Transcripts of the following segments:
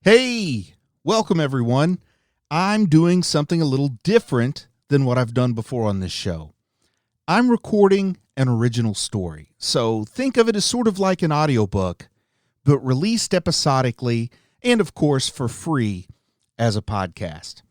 Hey, welcome everyone. I'm doing something a little different than what I've done before on this show. I'm recording an original story, so think of it as sort of like an audiobook, but released episodically and, of course, for free as a podcast.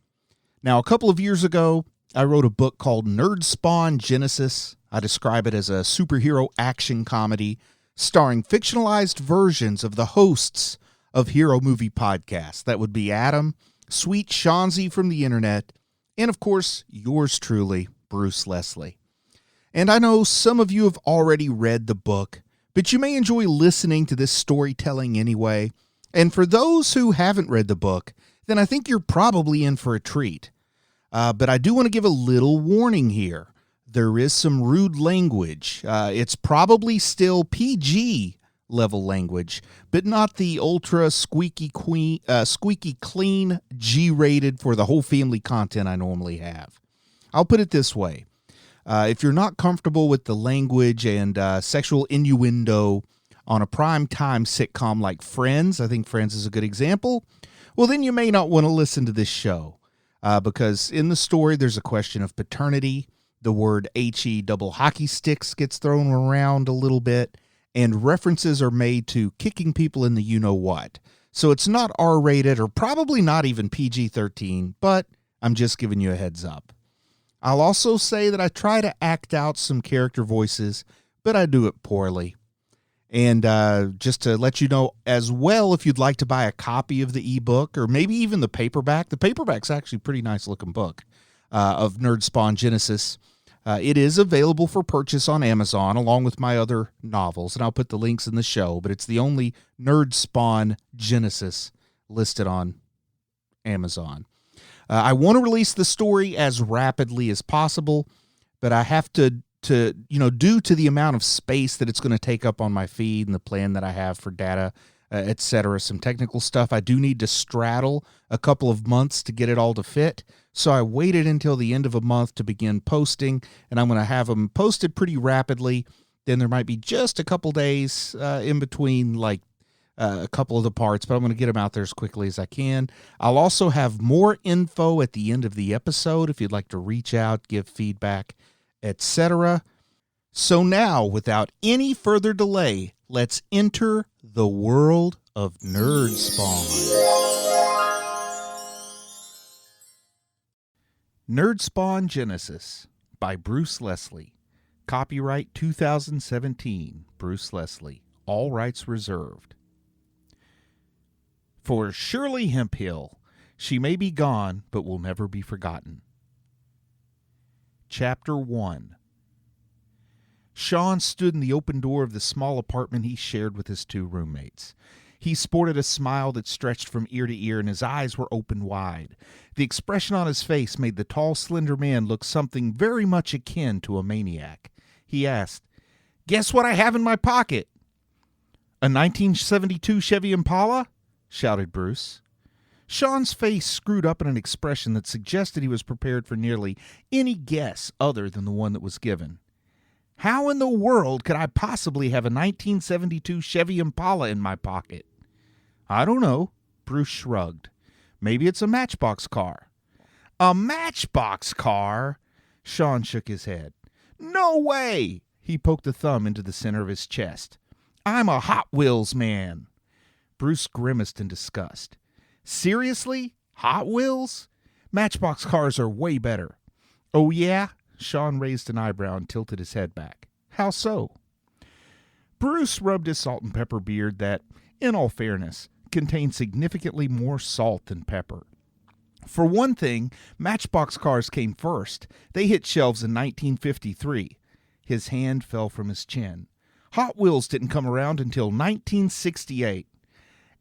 Now, a couple of years ago, I wrote a book called Nerdspawn Genesis. I describe it as a superhero action comedy starring fictionalized versions of the hosts of hero movie podcasts. That would be Adam, Sweet Shanzi from the internet, and of course, yours truly, Bruce Leslie. And I know some of you have already read the book, but you may enjoy listening to this storytelling anyway. And for those who haven't read the book, then I think you're probably in for a treat. But I do want to give a little warning here. There is some rude language. It's probably still PG level language, but not the ultra squeaky clean G-rated for the whole family content I normally have. I'll put it this way. If you're not comfortable with the language and sexual innuendo on a primetime sitcom like Friends, I think Friends is a good example, well, then you may not want to listen to this show because in the story there's a question of paternity. The word HE double hockey sticks gets thrown around a little bit, and references are made to kicking people in the you-know-what. So it's not R-rated or probably not even PG-13, but I'm just giving you a heads up. I'll also say that I try to act out some character voices, but I do it poorly. And just to let you know as well, if you'd like to buy a copy of the ebook or maybe even the paperback's actually a pretty nice looking book of Nerdspawn Genesis. It is available for purchase on Amazon along with my other novels, and I'll put the links in the show, but it's the only Nerdspawn Genesis listed on Amazon. I want to release the story as rapidly as possible, but I have to due to the amount of space that it's going to take up on my feed and the plan that I have for data, etc., some technical stuff, I do need to straddle a couple of months to get it all to fit. So I waited until the end of a month to begin posting, and I'm going to have them posted pretty rapidly. Then there might be just a couple days in between, like a couple of the parts, but I'm going to get them out there as quickly as I can. I'll also have more info at the end of the episode if you'd like to reach out, give feedback, etc. So now, without any further delay, let's enter the world of Nerdspawn. Nerdspawn Genesis by Bruce Leslie. Copyright 2017, Bruce Leslie. All rights reserved. For Shirley Hemphill, she may be gone, but will never be forgotten. Chapter 1. Sean stood in the open door of the small apartment he shared with his two roommates. He sported a smile that stretched from ear to ear, and his eyes were open wide. The expression on his face made the tall, slender man look something very much akin to a maniac. He asked, "Guess what I have in my pocket?" "A 1972 Chevy Impala?" shouted Bruce. Sean's face screwed up in an expression that suggested he was prepared for nearly any guess other than the one that was given. "How in the world could I possibly have a 1972 Chevy Impala in my pocket?" "I don't know." Bruce shrugged. "Maybe it's a Matchbox car." "A Matchbox car?" Sean shook his head. "No way!" He poked a thumb into the center of his chest. "I'm a Hot Wheels man." Bruce grimaced in disgust. "Seriously? Hot Wheels? Matchbox cars are way better." "Oh, yeah?" Sean raised an eyebrow and tilted his head back. "How so?" Bruce rubbed his salt and pepper beard that, in all fairness, contained significantly more salt than pepper. For one thing, Matchbox cars came first. They hit shelves in 1953. His hand fell from his chin. Hot Wheels didn't come around until 1968.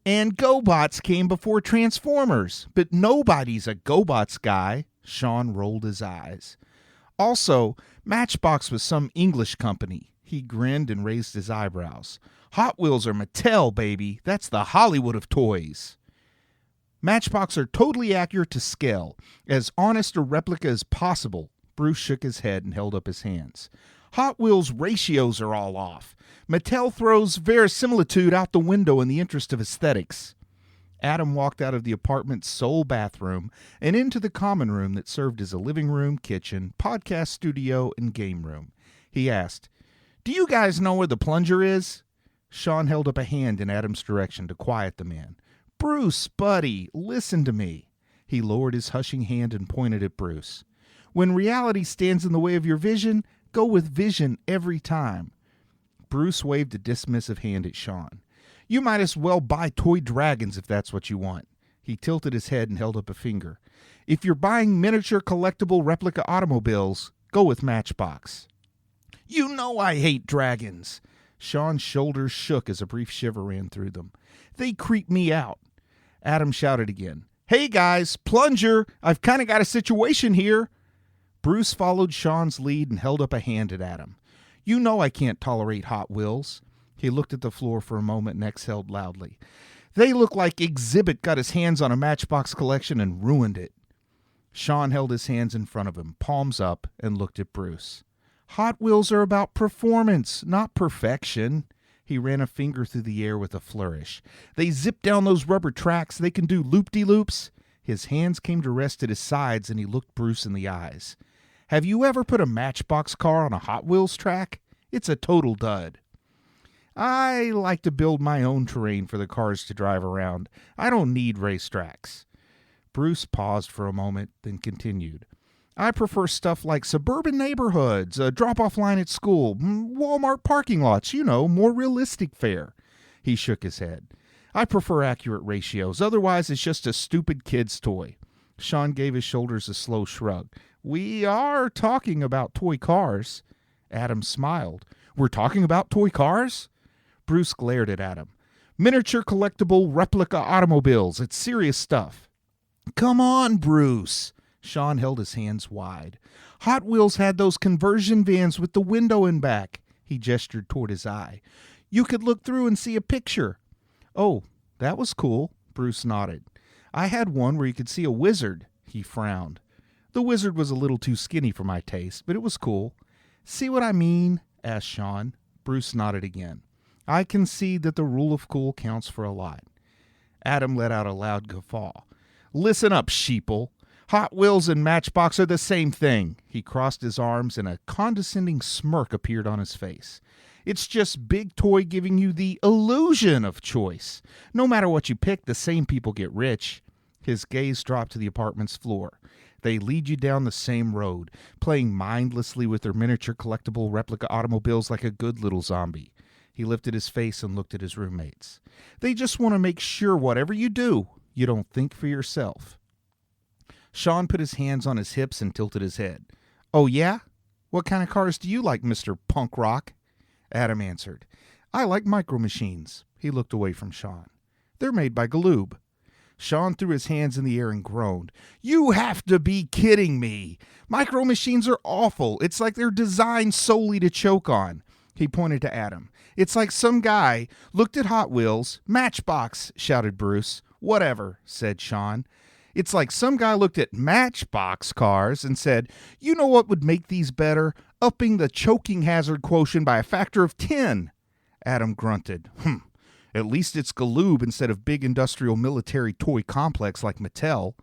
And GoBots came before Transformers, but nobody's a GoBots guy. Sean rolled his eyes. Also, Matchbox was some English company. He grinned and raised his eyebrows. Hot Wheels are Mattel, baby. That's the Hollywood of toys. Matchbox are totally accurate to scale, as honest a replica as possible. Bruce shook his head and held up his hands. Hot Wheels ratios are all off. Mattel throws verisimilitude out the window in the interest of aesthetics. Adam walked out of the apartment's sole bathroom and into the common room that served as a living room, kitchen, podcast studio, and game room. He asked, "Do you guys know where the plunger is?" Sean held up a hand in Adam's direction to quiet the man. "Bruce, buddy, listen to me." He lowered his hushing hand and pointed at Bruce. "When reality stands in the way of your vision, go with vision every time." Bruce waved a dismissive hand at Sean. "You might as well buy toy dragons if that's what you want." He tilted his head and held up a finger. "If you're buying miniature collectible replica automobiles, go with Matchbox." "You know I hate dragons." Sean's shoulders shook as a brief shiver ran through them. "They creep me out." Adam shouted again. "Hey guys, plunger! I've kind of got a situation here." Bruce followed Sean's lead and held up a hand at Adam. "You know I can't tolerate Hot Wheels." He looked at the floor for a moment and exhaled loudly. "They look like Exhibit got his hands on a Matchbox collection and ruined it." Sean held his hands in front of him, palms up, and looked at Bruce. "Hot Wheels are about performance, not perfection." He ran a finger through the air with a flourish. "They zip down those rubber tracks. They can do loop-de-loops." His hands came to rest at his sides, and he looked Bruce in the eyes. "Have you ever put a Matchbox car on a Hot Wheels track? It's a total dud." "I like to build my own terrain for the cars to drive around. I don't need racetracks." Bruce paused for a moment, then continued. "I prefer stuff like suburban neighborhoods, a drop-off line at school, Walmart parking lots, more realistic fare." He shook his head. "I prefer accurate ratios. Otherwise, it's just a stupid kid's toy." Sean gave his shoulders a slow shrug. "We are talking about toy cars." Adam smiled. "We're talking about toy cars?" Bruce glared at Adam. "Miniature collectible replica automobiles. It's serious stuff." "Come on, Bruce." Sean held his hands wide. "Hot Wheels had those conversion vans with the window in back." He gestured toward his eye. "You could look through and see a picture." "Oh, that was cool." Bruce nodded. "I had one where you could see a wizard." He frowned. "The wizard was a little too skinny for my taste, but it was cool." "See what I mean?" asked Sean. Bruce nodded again. "I concede that the rule of cool counts for a lot." Adam let out a loud guffaw. "Listen up, sheeple. Hot Wheels and Matchbox are the same thing." He crossed his arms and a condescending smirk appeared on his face. "It's just big toy giving you the illusion of choice. No matter what you pick, the same people get rich." His gaze dropped to the apartment's floor. "They lead you down the same road, playing mindlessly with their miniature collectible replica automobiles like a good little zombie." He lifted his face and looked at his roommates. "They just want to make sure whatever you do, you don't think for yourself." Sean put his hands on his hips and tilted his head. "Oh, yeah? What kind of cars do you like, Mr. Punk Rock?" Adam answered. "I like Micro Machines." He looked away from Sean. "They're made by Galoob." Sean threw his hands in the air and groaned. "You have to be kidding me. Micro Machines are awful. It's like they're designed solely to choke on." He pointed to Adam. "It's like some guy looked at Hot Wheels." "Matchbox," shouted Bruce. "Whatever," said Sean. "It's like some guy looked at Matchbox cars and said, you know what would make these better? Upping the choking hazard quotient by a factor of 10. Adam grunted. At least it's Galoob instead of big industrial military toy complex like Mattel."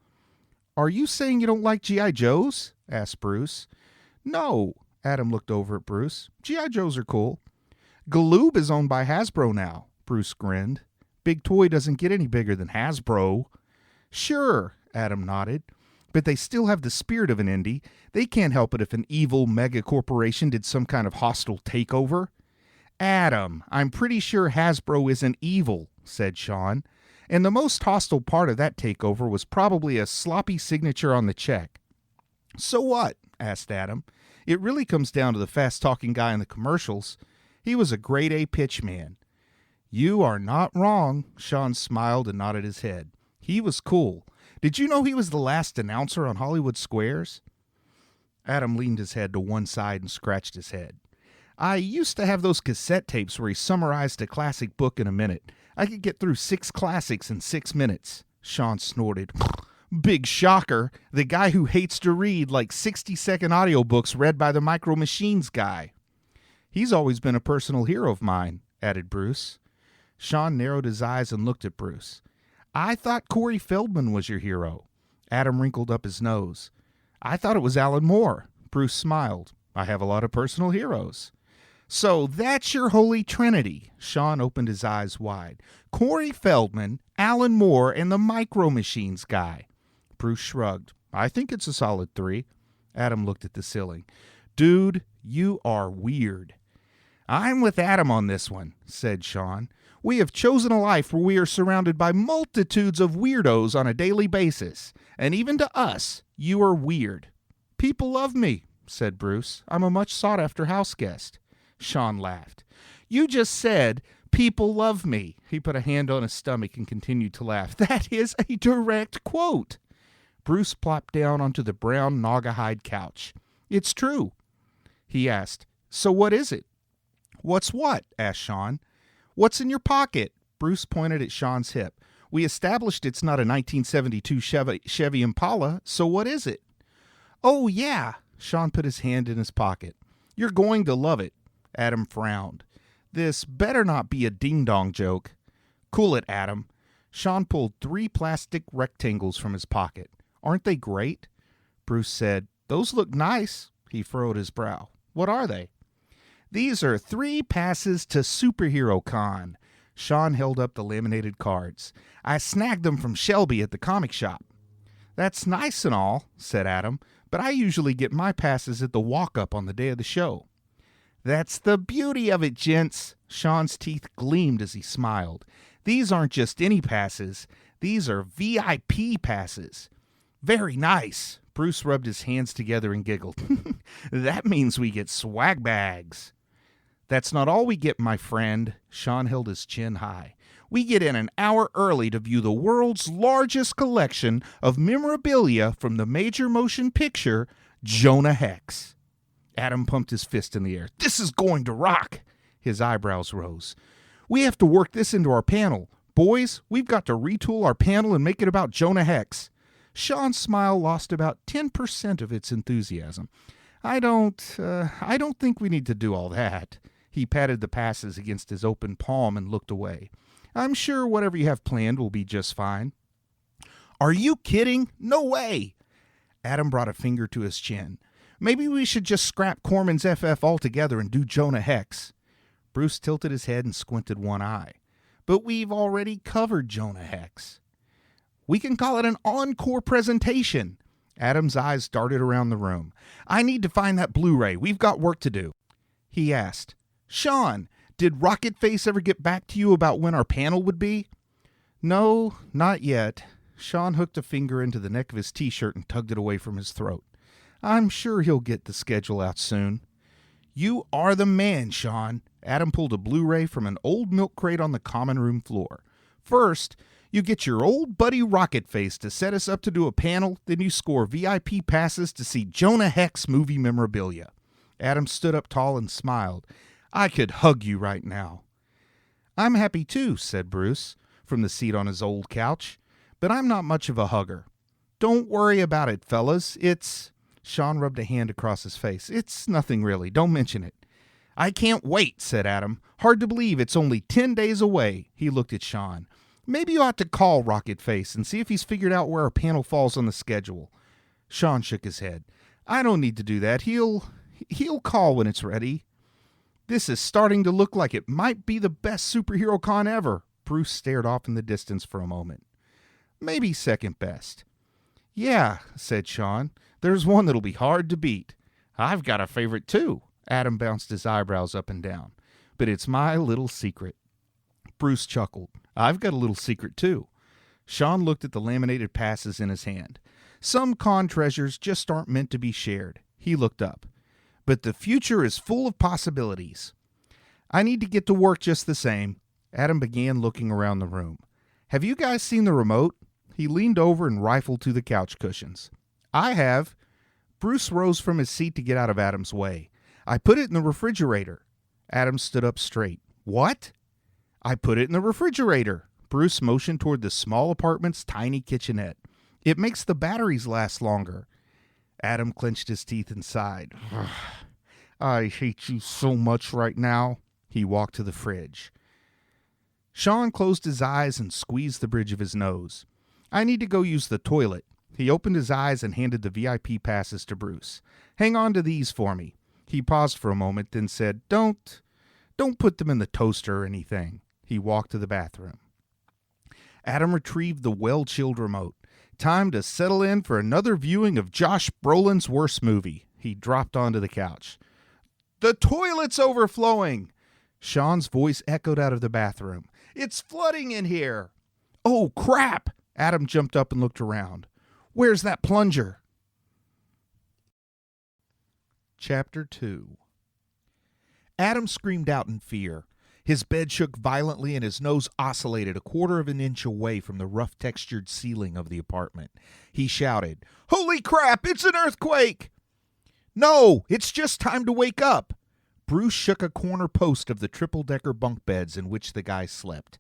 "Are you saying you don't like G.I. Joes?" asked Bruce. "No." Adam looked over at Bruce. "G.I. Joes are cool." "Galoob is owned by Hasbro now." Bruce grinned. "Big toy doesn't get any bigger than Hasbro." "Sure," Adam nodded. "But they still have the spirit of an indie. They can't help it if an evil mega corporation did some kind of hostile takeover." "Adam, I'm pretty sure Hasbro isn't evil," said Sean. "And the most hostile part of that takeover was probably a sloppy signature on the check." "So what?" asked Adam. "It really comes down to the fast-talking guy in the commercials. He was a grade A pitchman." "You are not wrong." Sean smiled and nodded his head. "He was cool. Did you know he was the last announcer on Hollywood Squares?" Adam leaned his head to one side and scratched his head. "I used to have those cassette tapes where he summarized a classic book in a minute. I could get through 6 classics in 6 minutes." Sean snorted. "Big shocker. The guy who hates to read, like 60-second audiobooks read by the Micro Machines guy." "He's always been a personal hero of mine," added Bruce. Sean narrowed his eyes and looked at Bruce. I thought Corey Feldman was your hero. Adam wrinkled up his nose. I thought it was Alan Moore. Bruce smiled. I have a lot of personal heroes. So that's your holy trinity. Sean opened his eyes wide. Corey Feldman, Alan Moore, and the Micro Machines guy. Bruce shrugged. I think it's a solid 3. Adam looked at the ceiling. Dude, you are weird. I'm with Adam on this one, said Sean. We have chosen a life where we are surrounded by multitudes of weirdos on a daily basis. And even to us, you are weird. People love me, said Bruce. I'm a much sought-after house guest. Sean laughed. You just said, people love me. He put a hand on his stomach and continued to laugh. That is a direct quote. Bruce plopped down onto the brown Naugahyde couch. It's true. He asked, so what is it? What's what? Asked Sean. What's in your pocket? Bruce pointed at Sean's hip. We established it's not a 1972 Chevy Impala, so what is it? Oh, yeah. Sean put his hand in his pocket. You're going to love it. Adam frowned. This better not be a ding-dong joke. Cool it, Adam. Sean pulled 3 plastic rectangles from his pocket. Aren't they great? Bruce said, those look nice. He furrowed his brow. What are they? These are 3 passes to Superhero Con. Sean held up the laminated cards. I snagged them from Shelby at the comic shop. That's nice and all, said Adam, but I usually get my passes at the walk-up on the day of the show. That's the beauty of it, gents. Sean's teeth gleamed as he smiled. These aren't just any passes. These are VIP passes. Very nice. Bruce rubbed his hands together and giggled. That means we get swag bags. That's not all we get, my friend. Sean held his chin high. We get in an hour early to view the world's largest collection of memorabilia from the major motion picture, Jonah Hex. Adam pumped his fist in the air. This is going to rock. His eyebrows rose. We have to work this into our panel. Boys, we've got to retool our panel and make it about Jonah Hex. Sean's smile lost about 10% of its enthusiasm. I don't think we need to do all that. He patted the passes against his open palm and looked away. I'm sure whatever you have planned will be just fine. Are you kidding? No way. Adam brought a finger to his chin. Maybe we should just scrap Corman's FF altogether and do Jonah Hex. Bruce tilted his head and squinted one eye. But we've already covered Jonah Hex. We can call it an encore presentation. Adam's eyes darted around the room. I need to find that Blu-ray. We've got work to do. He asked, Sean, did Rocket Face ever get back to you about when our panel would be? No, not yet. Sean hooked a finger into the neck of his t-shirt and tugged it away from his throat. I'm sure he'll get the schedule out soon. You are the man, Sean. Adam pulled a Blu-ray from an old milk crate on the common room floor. First, you get your old buddy Rocket Face to set us up to do a panel, then you score VIP passes to see Jonah Hex movie memorabilia. Adam stood up tall and smiled. I could hug you right now. I'm happy too, said Bruce, from the seat on his old couch, but I'm not much of a hugger. Don't worry about it, fellas. Sean rubbed a hand across his face. It's nothing really. Don't mention it. I can't wait, said Adam. Hard to believe it's only 10 days away. He looked at Sean. Maybe you ought to call Rocket Face and see if he's figured out where our panel falls on the schedule. Sean shook his head. I don't need to do that. He'll call when it's ready. This is starting to look like it might be the best superhero con ever. Bruce stared off in the distance for a moment. Maybe second best. Yeah, said Sean. There's one that'll be hard to beat. I've got a favorite too. Adam bounced his eyebrows up and down. But it's my little secret. Bruce chuckled. I've got a little secret too. Sean looked at the laminated passes in his hand. Some con treasures just aren't meant to be shared. He looked up. But the future is full of possibilities. I need to get to work just the same. Adam began looking around the room. Have you guys seen the remote? He leaned over and rifled through the couch cushions. I have. Bruce rose from his seat to get out of Adam's way. I put it in the refrigerator. Adam stood up straight. What? I put it in the refrigerator. Bruce motioned toward the small apartment's tiny kitchenette. It makes the batteries last longer. Adam clenched his teeth and sighed. I hate you so much right now. He walked to the fridge. Sean closed his eyes and squeezed the bridge of his nose. "I need to go use the toilet." He opened his eyes and handed the VIP passes to Bruce. "Hang on to these for me." He paused for a moment, then said, Don't put them in the toaster or anything." He walked to the bathroom. Adam retrieved the well-chilled remote. Time to settle in for another viewing of Josh Brolin's worst movie. He dropped onto the couch. "The toilet's overflowing!" Sean's voice echoed out of the bathroom. "It's flooding in here!" "Oh, crap!" Adam jumped up and looked around. "Where's that plunger?" Chapter 2. Adam screamed out in fear. His bed shook violently and his nose oscillated a quarter of an inch away from the rough-textured ceiling of the apartment. He shouted, "Holy crap, it's an earthquake!" "No, it's just time to wake up." Bruce shook a corner post of the triple-decker bunk beds in which the guys slept.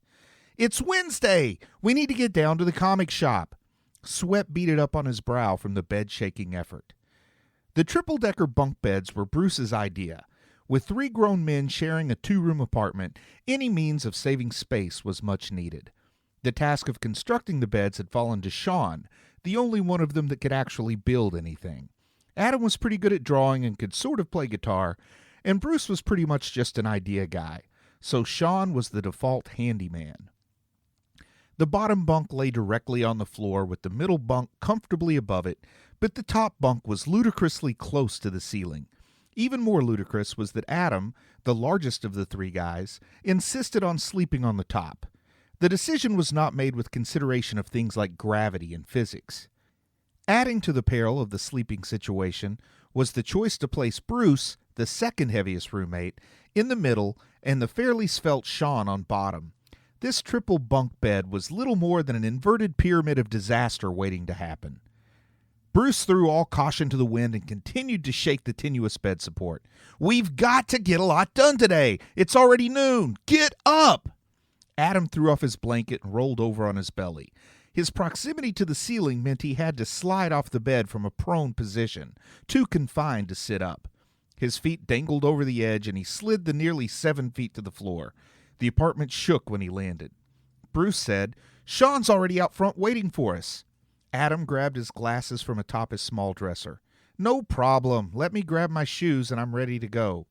"It's Wednesday! We need to get down to the comic shop." Sweat beaded up on his brow from the bed-shaking effort. The triple-decker bunk beds were Bruce's idea. With 3 grown men sharing a 2-room apartment, any means of saving space was much needed. The task of constructing the beds had fallen to Sean, the only one of them that could actually build anything. Adam was pretty good at drawing and could sort of play guitar, and Bruce was pretty much just an idea guy, so Sean was the default handyman. The bottom bunk lay directly on the floor with the middle bunk comfortably above it, but the top bunk was ludicrously close to the ceiling. Even more ludicrous was that Adam, the largest of the 3 guys, insisted on sleeping on the top. The decision was not made with consideration of things like gravity and physics. Adding to the peril of the sleeping situation was the choice to place Bruce, the second heaviest roommate, in the middle and the fairly svelte Sean on bottom. This triple bunk bed was little more than an inverted pyramid of disaster waiting to happen. Bruce threw all caution to the wind and continued to shake the tenuous bed support. "We've got to get a lot done today. It's already noon. Get up!" Adam threw off his blanket and rolled over on his belly. His proximity to the ceiling meant he had to slide off the bed from a prone position, too confined to sit up. His feet dangled over the edge and he slid the nearly 7 feet to the floor. The apartment shook when he landed. Bruce said, "Sean's already out front waiting for us." Adam grabbed his glasses from atop his small dresser. "No problem. Let me grab my shoes and I'm ready to go."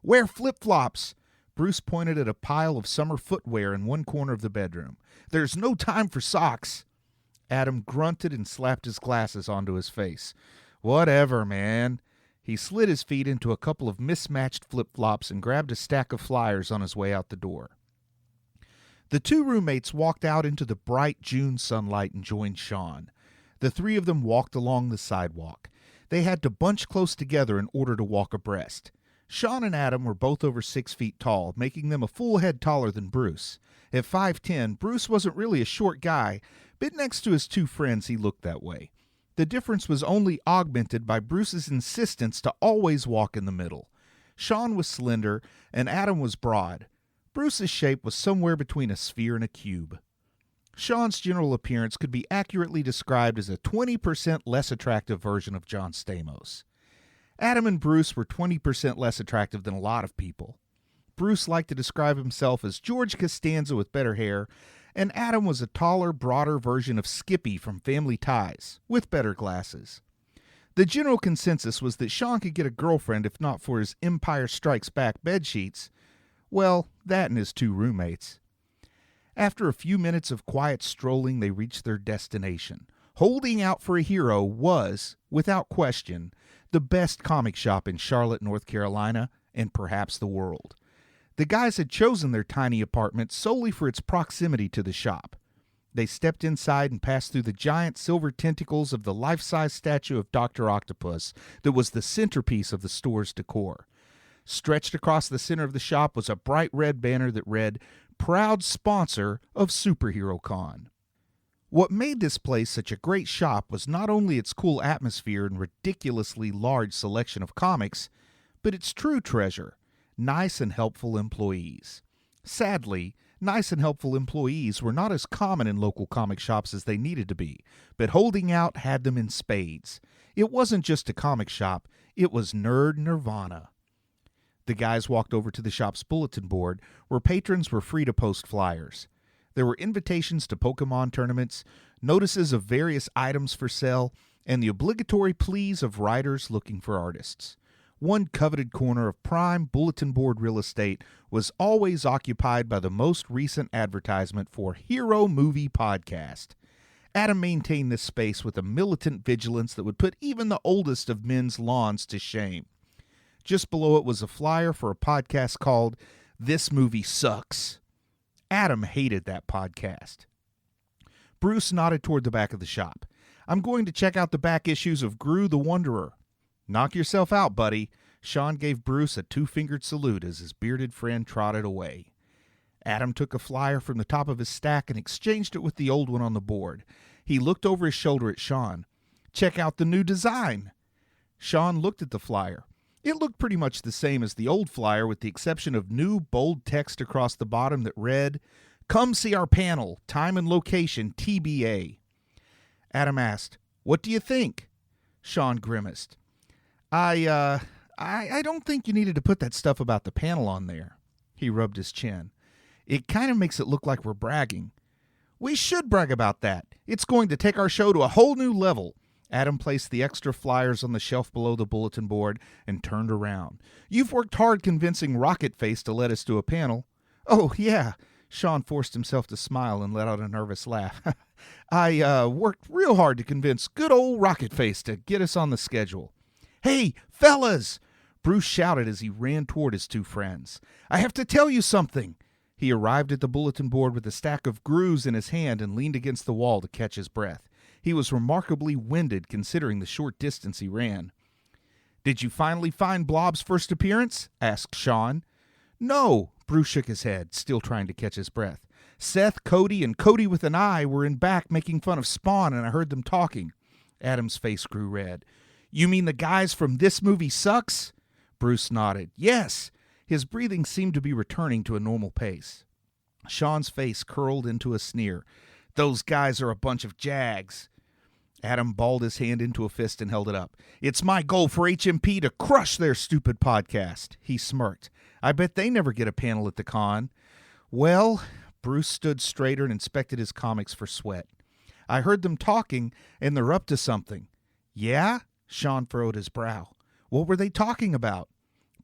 "Wear flip-flops." Bruce pointed at a pile of summer footwear in one corner of the bedroom. "There's no time for socks." Adam grunted and slapped his glasses onto his face. "Whatever, man." He slid his feet into a couple of mismatched flip-flops and grabbed a stack of flyers on his way out the door. The 2 roommates walked out into the bright June sunlight and joined Sean. The 3 of them walked along the sidewalk. They had to bunch close together in order to walk abreast. Sean and Adam were both over 6 feet tall, making them a full head taller than Bruce. At 5'10", Bruce wasn't really a short guy, but next to his 2 friends he looked that way. The difference was only augmented by Bruce's insistence to always walk in the middle. Sean was slender, and Adam was broad. Bruce's shape was somewhere between a sphere and a cube. Sean's general appearance could be accurately described as a 20% less attractive version of John Stamos. Adam and Bruce were 20% less attractive than a lot of people. Bruce liked to describe himself as George Costanza with better hair, and Adam was a taller, broader version of Skippy from Family Ties, with better glasses. The general consensus was that Sean could get a girlfriend if not for his Empire Strikes Back bedsheets. Well, that and his 2 roommates. After a few minutes of quiet strolling, they reached their destination. Holding Out for a Hero was, without question, the best comic shop in Charlotte, North Carolina, and perhaps the world. The guys had chosen their tiny apartment solely for its proximity to the shop. They stepped inside and passed through the giant silver tentacles of the life-size statue of Dr. Octopus that was the centerpiece of the store's decor. Stretched across the center of the shop was a bright red banner that read, "Proud sponsor of Superhero Con." What made this place such a great shop was not only its cool atmosphere and ridiculously large selection of comics, but its true treasure, nice and helpful employees. Sadly, nice and helpful employees were not as common in local comic shops as they needed to be, but Holding Out had them in spades. It wasn't just a comic shop, it was nerd nirvana. The guys walked over to the shop's bulletin board, where patrons were free to post flyers. There were invitations to Pokemon tournaments, notices of various items for sale, and the obligatory pleas of writers looking for artists. One coveted corner of prime bulletin board real estate was always occupied by the most recent advertisement for Hero Movie Podcast. Adam maintained this space with a militant vigilance that would put even the oldest of men's lawns to shame. Just below it was a flyer for a podcast called This Movie Sucks. Adam hated that podcast. Bruce nodded toward the back of the shop. I'm going to check out the back issues of Gru the Wanderer. Knock yourself out, buddy. Sean gave Bruce a two-fingered salute as his bearded friend trotted away. Adam took a flyer from the top of his stack and exchanged it with the old one on the board. He looked over his shoulder at Sean. Check out the new design. Sean looked at the flyer. It looked pretty much the same as the old flyer, with the exception of new bold text across the bottom that read, "Come see our panel, time and location TBA." Adam asked, "What do you think?" Sean grimaced. I don't think you needed to put that stuff about the panel on there." He rubbed his chin. "It kind of makes it look like we're bragging." "We should brag about that. It's going to take our show to a whole new level." Adam placed the extra flyers on the shelf below the bulletin board and turned around. "You've worked hard convincing Rocket Face to let us do a panel." "Oh, yeah." Sean forced himself to smile and let out a nervous laugh. I worked real hard to convince good old Rocket Face to get us on the schedule." "Hey, fellas!" Bruce shouted as he ran toward his two friends. "I have to tell you something." He arrived at the bulletin board with a stack of Grus in his hand and leaned against the wall to catch his breath. He was remarkably winded considering the short distance he ran. "Did you finally find Blob's first appearance?" asked Sean. "No." Bruce shook his head, still trying to catch his breath. "Seth, Cody, and Cody with an eye were in back making fun of Spawn, and I heard them talking." Adam's face grew red. "You mean the guys from This Movie Sucks?" Bruce nodded. "Yes." His breathing seemed to be returning to a normal pace. Sean's face curled into a sneer. "Those guys are a bunch of jags." Adam balled his hand into a fist and held it up. "It's my goal for HMP to crush their stupid podcast." He smirked. "I bet they never get a panel at the con." "Well," Bruce stood straighter and inspected his comics for sweat. "I heard them talking, and they're up to something." "Yeah?" Sean furrowed his brow. "What were they talking about?"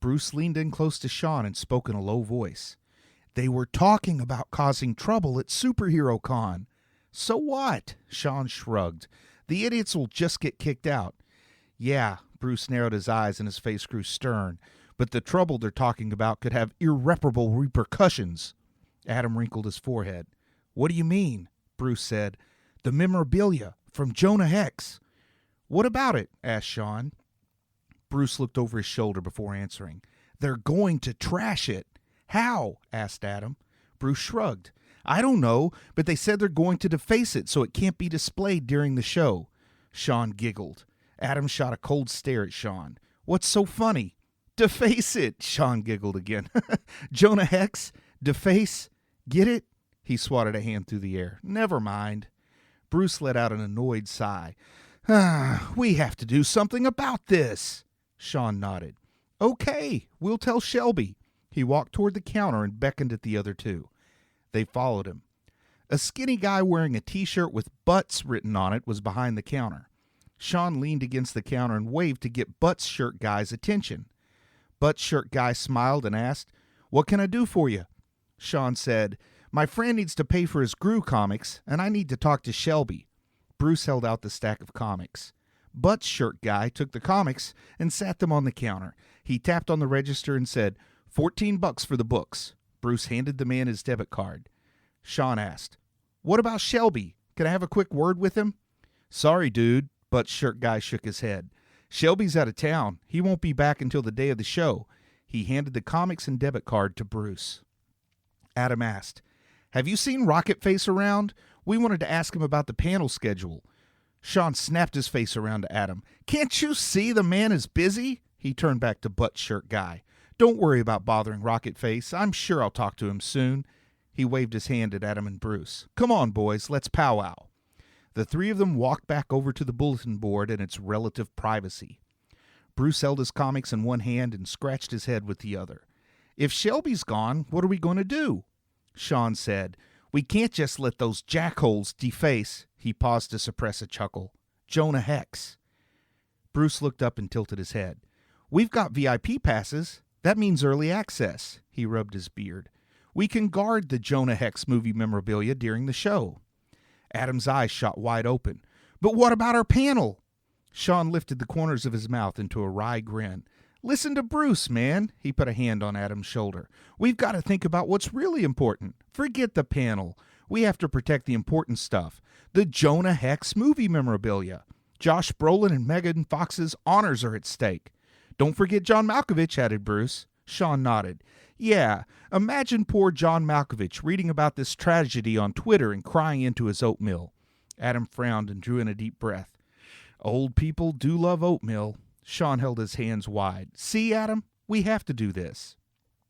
Bruce leaned in close to Sean and spoke in a low voice. "They were talking about causing trouble at Superhero Con." "So what?" Sean shrugged. "The idiots will just get kicked out." "Yeah," Bruce narrowed his eyes and his face grew stern. "But the trouble they're talking about could have irreparable repercussions." Adam wrinkled his forehead. "What do you mean?" Bruce said. "The memorabilia from Jonah Hex." "What about it?" asked Sean. Bruce looked over his shoulder before answering. "They're going to trash it." "How?" asked Adam. Bruce shrugged. "I don't know, but they said they're going to deface it so it can't be displayed during the show." Sean giggled. Adam shot a cold stare at Sean. "What's so funny?" "Deface it," Sean giggled again. "Jonah Hex? Deface? Get it?" He swatted a hand through the air. "Never mind." Bruce let out an annoyed sigh. We have to do something about this." Sean nodded. "Okay, we'll tell Shelby." He walked toward the counter and beckoned at the other two. They followed him. A skinny guy wearing a T-shirt with Butts written on it was behind the counter. Sean leaned against the counter and waved to get Butts Shirt Guy's attention. Butts Shirt Guy smiled and asked, "What can I do for you?" Sean said, "My friend needs to pay for his Gru comics, and I need to talk to Shelby." Bruce held out the stack of comics. Butts Shirt Guy took the comics and sat them on the counter. He tapped on the register and said, $14 for the books. Bruce handed the man his debit card. Sean asked, "What about Shelby? Can I have a quick word with him?" "Sorry, dude," Butts Shirt Guy shook his head. "Shelby's out of town. He won't be back until the day of the show." He handed the comics and debit card to Bruce. Adam asked, "Have you seen Rocket Face around? We wanted to ask him about the panel schedule." Sean snapped his face around to Adam. "Can't you see the man is busy?" He turned back to Butts Shirt Guy. "Don't worry about bothering Rocket Face. I'm sure I'll talk to him soon." He waved his hand at Adam and Bruce. "Come on, boys, let's powwow." The three of them walked back over to the bulletin board and its relative privacy. Bruce held his comics in one hand and scratched his head with the other. If Shelby's gone, what are we going to do? Sean said, We can't just let those jackholes deface, he paused to suppress a chuckle, Jonah Hex. Bruce looked up and tilted his head. We've got VIP passes. That means early access. He rubbed his beard. We can guard the Jonah Hex movie memorabilia during the show. Adam's eyes shot wide open. But what about our panel? Sean lifted the corners of his mouth into a wry grin. Listen to Bruce, man. He put a hand on Adam's shoulder. We've got to think about what's really important. Forget the panel. We have to protect the important stuff. The Jonah Hex movie memorabilia. Josh Brolin and Megan Fox's honors are at stake. Don't forget John Malkovich, added Bruce. Sean nodded. Yeah, imagine poor John Malkovich reading about this tragedy on Twitter and crying into his oatmeal. Adam frowned and drew in a deep breath. Old people do love oatmeal. Sean held his hands wide. See, Adam, we have to do this.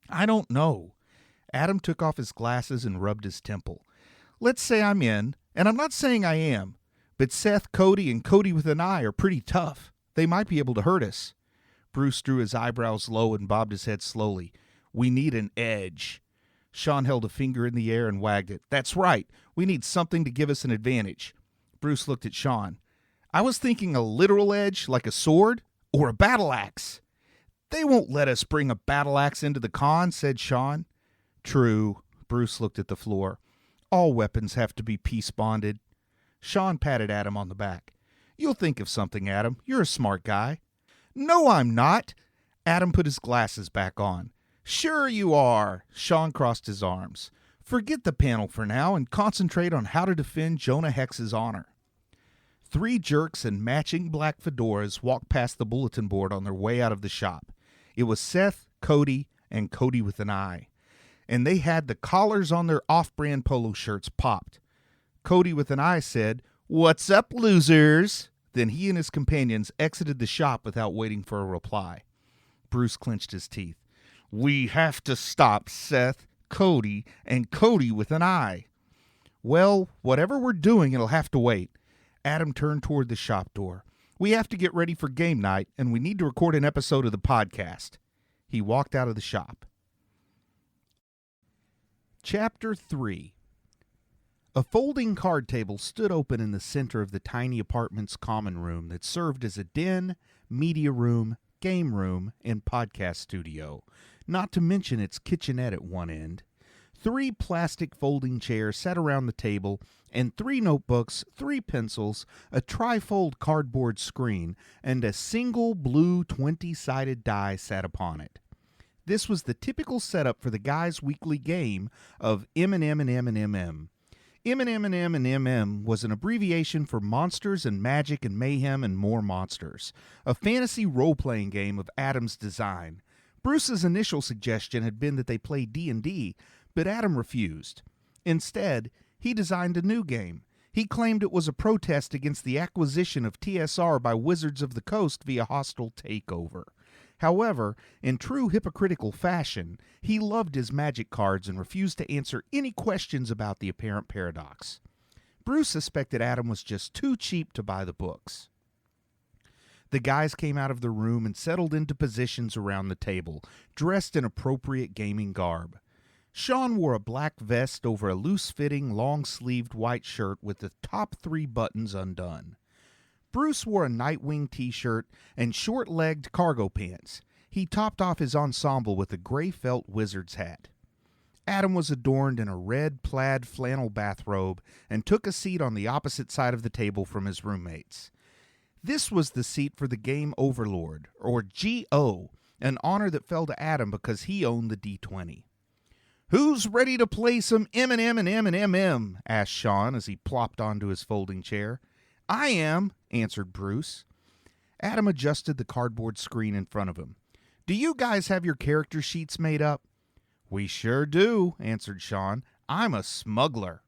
I don't know. Adam took off his glasses and rubbed his temple. Let's say I'm in, and I'm not saying I am, but Seth, Cody, and Cody with an I are pretty tough. They might be able to hurt us. Bruce drew his eyebrows low and bobbed his head slowly. We need an edge. Sean held a finger in the air and wagged it. That's right. We need something to give us an advantage. Bruce looked at Sean. I was thinking a literal edge, like a sword, or a battle axe. They won't let us bring a battle axe into the con, said Sean. True. Bruce looked at the floor. All weapons have to be peace-bonded. Sean patted Adam on the back. You'll think of something, Adam. You're a smart guy. No, I'm not. Adam put his glasses back on. Sure you are. Sean crossed his arms. Forget the panel for now and concentrate on how to defend Jonah Hex's honor. 3 jerks in matching black fedoras walked past the bulletin board on their way out of the shop. It was Seth, Cody, and Cody with an I. And they had the collars on their off-brand polo shirts popped. Cody with an I said, What's up, losers? Then he and his companions exited the shop without waiting for a reply. Bruce clenched his teeth. We have to stop Seth, Cody, and Cody with an I. Well, whatever we're doing, it'll have to wait. Adam turned toward the shop door. We have to get ready for game night, and we need to record an episode of the podcast. He walked out of the shop. Chapter 3. A folding card table stood open in the center of the tiny apartment's common room that served as a den, media room, game room, and podcast studio, not to mention its kitchenette at one end. 3 plastic folding chairs sat around the table, and 3 notebooks, 3 pencils, a trifold cardboard screen, and a single blue 20-sided die sat upon it. This was the typical setup for the guys' weekly game of M&M and M&M. M&M and M&M was an abbreviation for Monsters and Magic and Mayhem and More Monsters, a fantasy role-playing game of Adam's design. Bruce's initial suggestion had been that they play D&D, but Adam refused. Instead, he designed a new game. He claimed it was a protest against the acquisition of TSR by Wizards of the Coast via hostile takeover. However, in true hypocritical fashion, he loved his magic cards and refused to answer any questions about the apparent paradox. Bruce suspected Adam was just too cheap to buy the books. The guys came out of the room and settled into positions around the table, dressed in appropriate gaming garb. Sean wore a black vest over a loose-fitting, long-sleeved white shirt with the top 3 buttons undone. Bruce wore a Nightwing t-shirt and short-legged cargo pants. He topped off his ensemble with a gray felt wizard's hat. Adam was adorned in a red plaid flannel bathrobe and took a seat on the opposite side of the table from his roommates. This was the seat for the game Overlord, or GO, an honor that fell to Adam because he owned the D20. Who's ready to play some M&M and M&M? Asked Sean as he plopped onto his folding chair. I am, answered Bruce. Adam adjusted the cardboard screen in front of him. Do you guys have your character sheets made up? We sure do, answered Sean. I'm a smuggler.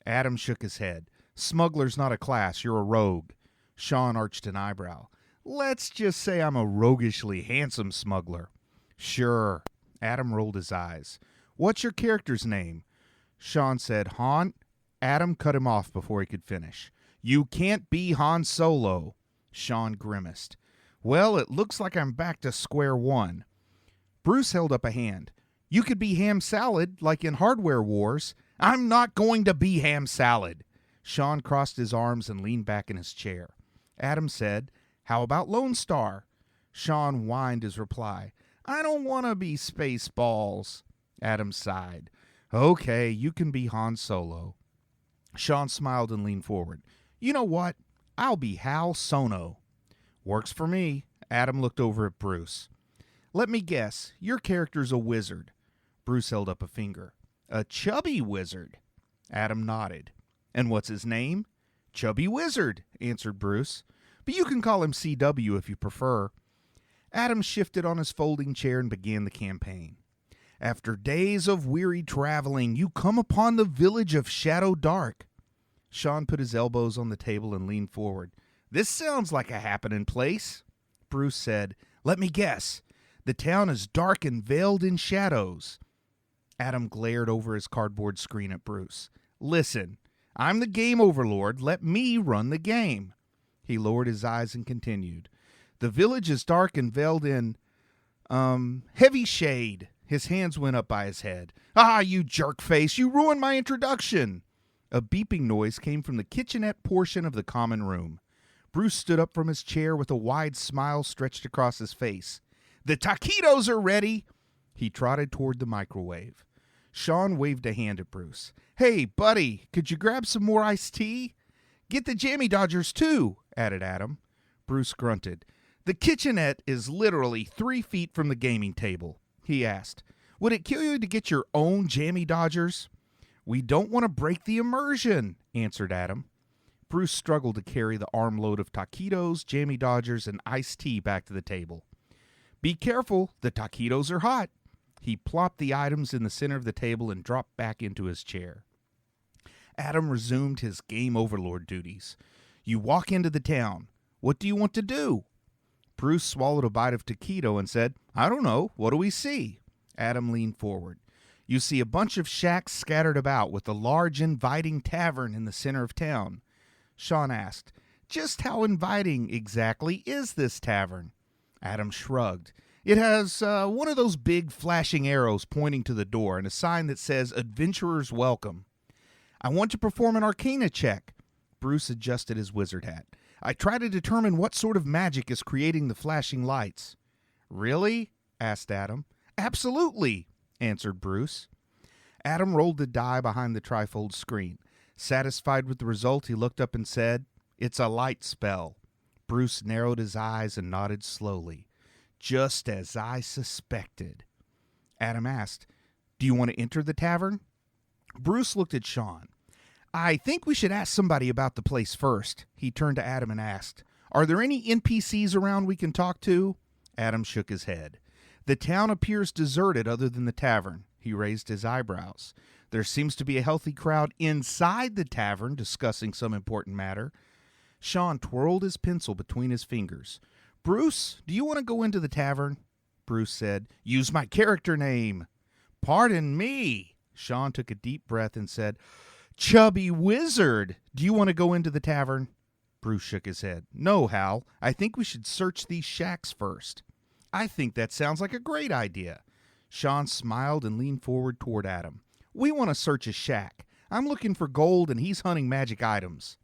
Adam shook his head. Smuggler's not a class, you're a rogue. Sean arched an eyebrow. Let's just say I'm a roguishly handsome smuggler. Sure. Adam rolled his eyes. What's your character's name? Sean said, Han. Adam cut him off before he could finish. You can't be Han Solo. Sean grimaced. Well, it looks like I'm back to square one. Bruce held up a hand. You could be ham salad, like in Hardware Wars. I'm not going to be ham salad. Sean crossed his arms and leaned back in his chair. Adam said, How about Lone Star? Sean whined his reply. I don't want to be Spaceballs. Adam sighed. Okay, you can be Han Solo. Sean smiled and leaned forward. You know what? I'll be Hal Sono. Works for me. Adam looked over at Bruce. Let me guess, your character's a wizard. Bruce held up a finger. A chubby wizard. Adam nodded. And what's his name? Chubby Wizard, answered Bruce. But you can call him CW if you prefer. Adam shifted on his folding chair and began the campaign. After days of weary traveling, you come upon the village of Shadow Dark. Sean put his elbows on the table and leaned forward. This sounds like a happening place. Bruce said, Let me guess. The town is dark and veiled in shadows. Adam glared over his cardboard screen at Bruce. Listen, I'm the game overlord. Let me run the game. He lowered his eyes and continued. The village is dark and veiled in, heavy shade. His hands went up by his head. Ah, you jerk face, you ruined my introduction. A beeping noise came from the kitchenette portion of the common room. Bruce stood up from his chair with a wide smile stretched across his face. The taquitos are ready. He trotted toward the microwave. Sean waved a hand at Bruce. Hey, buddy, could you grab some more iced tea? Get the Jammy Dodgers, too, added Adam. Bruce grunted. The kitchenette is literally 3 feet from the gaming table. He asked, Would it kill you to get your own Jammy Dodgers? We don't want to break the immersion, answered Adam. Bruce struggled to carry the armload of taquitos, Jammy Dodgers, and iced tea back to the table. Be careful, the taquitos are hot. He plopped the items in the center of the table and dropped back into his chair. Adam resumed his game overlord duties. You walk into the town. What do you want to do? Bruce swallowed a bite of taquito and said, I don't know. What do we see? Adam leaned forward. You see a bunch of shacks scattered about with a large inviting tavern in the center of town. Sean asked, Just how inviting exactly is this tavern? Adam shrugged. It has one of those big flashing arrows pointing to the door and a sign that says, Adventurers Welcome. I want to perform an arcana check. Bruce adjusted his wizard hat. I try to determine what sort of magic is creating the flashing lights. Really? Asked Adam. Absolutely, answered Bruce. Adam rolled the die behind the trifold screen. Satisfied with the result, he looked up and said, It's a light spell. Bruce narrowed his eyes and nodded slowly. Just as I suspected. Adam asked, Do you want to enter the tavern? Bruce looked at Sean. I think we should ask somebody about the place first. He turned to Adam and asked, Are there any NPCs around we can talk to? Adam shook his head. The town appears deserted other than the tavern. He raised his eyebrows. There seems to be a healthy crowd inside the tavern discussing some important matter. Sean twirled his pencil between his fingers. Bruce, do you want to go into the tavern? Bruce said, Use my character name. Pardon me. Sean took a deep breath and said, Chubby Wizard, do you want to go into the tavern? Bruce shook his head. No, Hal, I think we should search these shacks first. I think that sounds like a great idea. Sean smiled and leaned forward toward Adam. We want to search a shack. I'm looking for gold and he's hunting magic items.